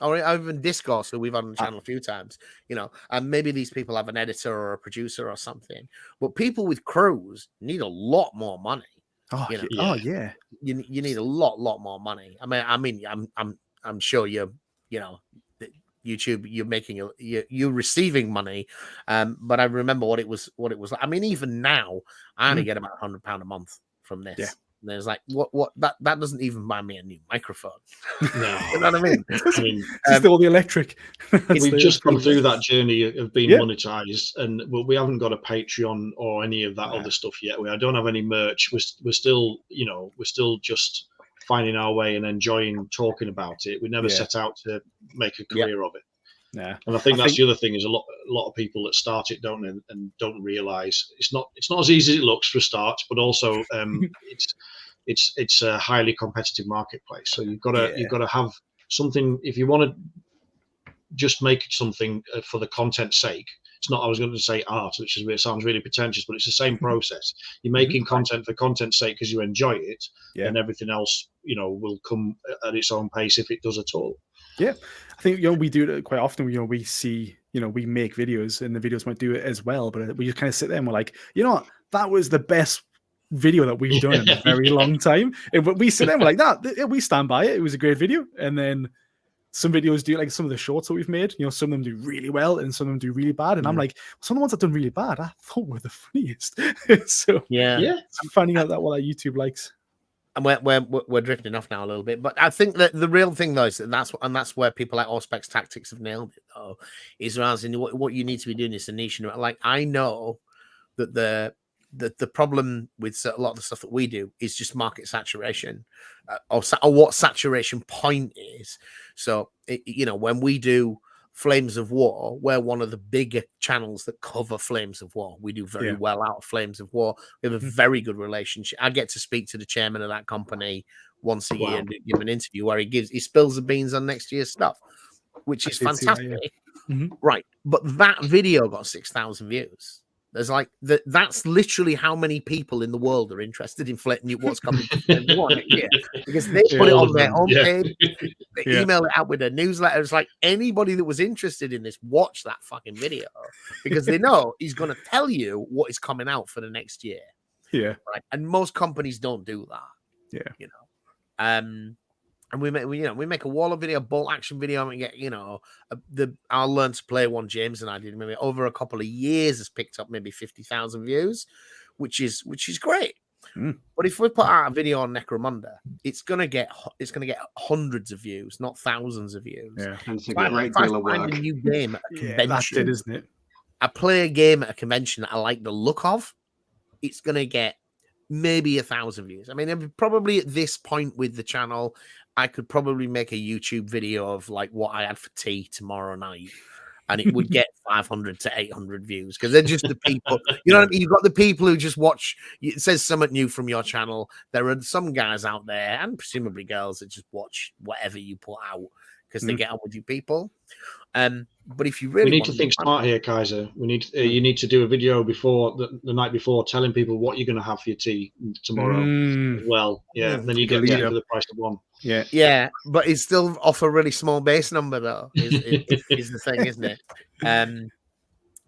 Or even Discourse, who we've had on the channel a few times, you know, and maybe these people have an editor or a producer or something. But people with crews need a lot more money. You need a lot more money. I'm sure you're YouTube, you're making you're receiving money, but I remember what it was like. I mean, even now I only get about £100 a month from this. And there's like what that doesn't even buy me a new microphone. No. You know what I mean? It's still the electric. We've just gone through that journey of being monetized, and we haven't got a Patreon or any of that other stuff yet. I don't have any merch. We're still, we're still just finding our way and enjoying talking about it. We never set out to make a career of it. And I think that's the other thing, is a lot of people that start it and don't realize it's not as easy as it looks for a start, but also it's a highly competitive marketplace. So you've got to have something. If you want to just make something for the content's sake, it's not, I was going to say art, which sounds really pretentious, but it's the same process. You're making content for content's sake because you enjoy it, and everything else, will come at its own pace if it does at all. I think we do it quite often. We see, we make videos, and the videos might do it as well, but we just kind of sit there and we're like, what, that was the best video that we've done in a very long time. And we sit there and we're like, that we stand by it. It was a great video. And then some videos do, like some of the shorts that we've made, some of them do really well and some of them do really bad. And I'm like, some of the ones that done really bad, I thought were the funniest. So I'm finding out that what our YouTube likes. And we're drifting off now a little bit, but I think that the real thing though is that's where people like Auspex Tactics have nailed it though, is realizing what you need to be doing is a niche. Like, I know that the problem with a lot of the stuff that we do is just market saturation, or what saturation point is. So when we do Flames of War, we're one of the bigger channels that cover Flames of War. We do very well out of Flames of War. We have a very good relationship. I get to speak to the chairman of that company once a year and give him an interview where he spills the beans on next year's stuff, which is fantastic. Right. But that video got 6,000 views. There's like that's literally how many people in the world are interested in what's coming because they put it on their homepage, they email it out with a newsletter. It's like anybody that was interested in this, watch that fucking video because they know he's going to tell you what is coming out for the next year. Right. And most companies don't do that. And and we make a Warlock video, a bolt action video, and we get, I'll learn to play one. James and I did maybe over a couple of years has picked up maybe 50,000 views, which is great. But if we put out a video on Necromunda, it's gonna get hundreds of views, not thousands of views. Yeah, and it's a great deal of work. A new game at a convention, that's it, isn't it? I play a game at a convention that I like the look of, it's gonna get maybe 1,000 views. I mean, probably at this point with the channel, I could probably make a YouTube video of like what I had for tea tomorrow night, and it would get 500 to 800 views because they're just the people. You know what I mean? You've got the people who just watch. It says something new from your channel. There are some guys out there, and presumably girls, that just watch whatever you put out because they get on with you people. But if you really need to think smart here, Kaiser. We need you need to do a video before the night before, telling people what you're going to have for your tea tomorrow. Well, yeah, then you get for the price of one. Yeah, but it's still off a really small base number, though. Is the thing, isn't it?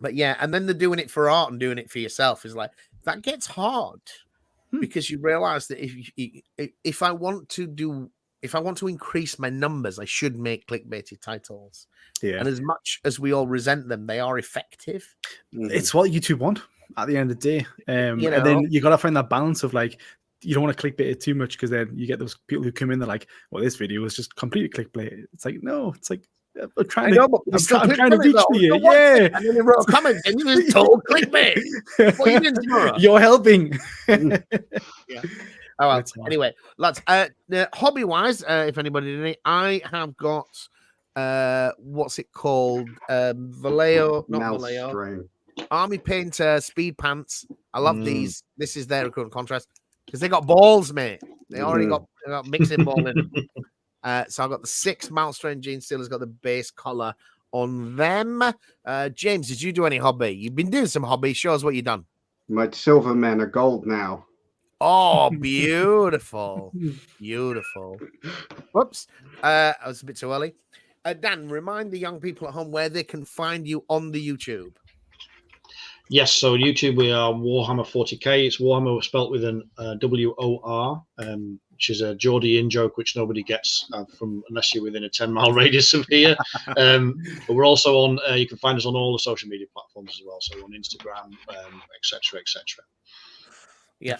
But yeah, and then they're doing it for art and doing it for yourself is like that gets hard because you realize that if I want to increase my numbers, I should make clickbaity titles. Yeah. And as much as we all resent them, they are effective. It's what YouTube want at the end of the day. And then you got to find that balance of like, you don't want to clickbait it too much because then you get those people who come in, they're like, well, this video is just completely clickbait. It's like, no, it's like, I'm trying to reach you. Yeah. And then they wrote a comment and you just told clickbait. What are you doing tomorrow? You're helping. Yeah. Oh, well. Anyway, lads, hobby-wise, if anybody didn't know, I have got, what's it called? Vallejo, not Vallejo. Army Painter Speed Pants. I love these. This is their current contrast because they got balls, mate. They already got mixing ball in. So I've got the 6 Mount Strain Jean Steelers, got the base collar on them. James, did you do any hobby? You've been doing some hobby. Show us what you've done. My silver men are gold now. Oh, beautiful. Beautiful. Whoops. I was a bit too early. Dan, remind the young people at home where they can find you on the YouTube. Yes, so on YouTube we are Warhammer 40k. It's Warhammer spelt with an W-O-R, which is a Geordie in joke which nobody gets from unless you're within a 10-mile radius of here. But we're also on. You can find us on all the social media platforms as well, so on Instagram, etc., etc. Yeah,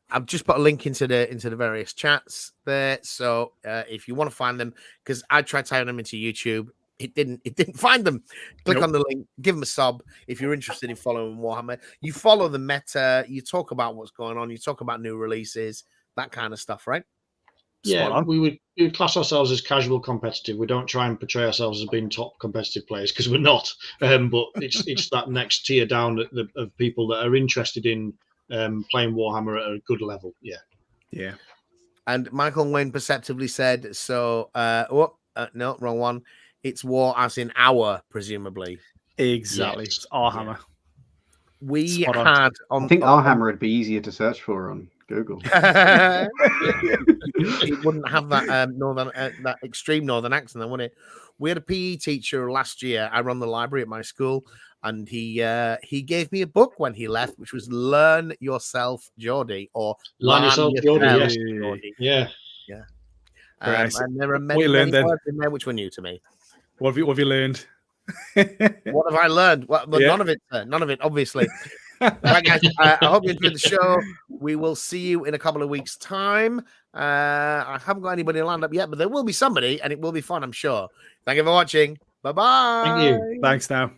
I've just put a link into the various chats there. So if you want to find them, because I tried typing them into YouTube, it didn't find them. Click on the link, give them a sub if you're interested in following Warhammer. You follow the meta, you talk about what's going on, you talk about new releases, that kind of stuff, right? Yeah, we would class ourselves as casual competitive. We don't try and portray ourselves as being top competitive players because we're not. But it's that next tier down of people that are interested in playing Warhammer at a good level. Yeah. And Michael Wayne perceptively said, so, no, wrong one. It's war as in hour, presumably. Exactly. Yes. It's Warhammer. We had I think Warhammer would be easier to search for on Google. It wouldn't have that northern, that extreme northern accent, then, would it? We had a PE teacher last year. I run the library at my school, and he gave me a book when he left, which was "Learn Yourself, Geordie," or "Learn Yourself, Geordie." Yes. Yeah. And there are many words in there which were new to me. What have you learned? What have I learned? Well, none of it, obviously. Right, guys, I hope you enjoyed the show. We will see you in a couple of weeks' time. I haven't got anybody lined up yet, but there will be somebody, and it will be fun, I'm sure. Thank you for watching. Bye-bye. Thank you. Thanks now.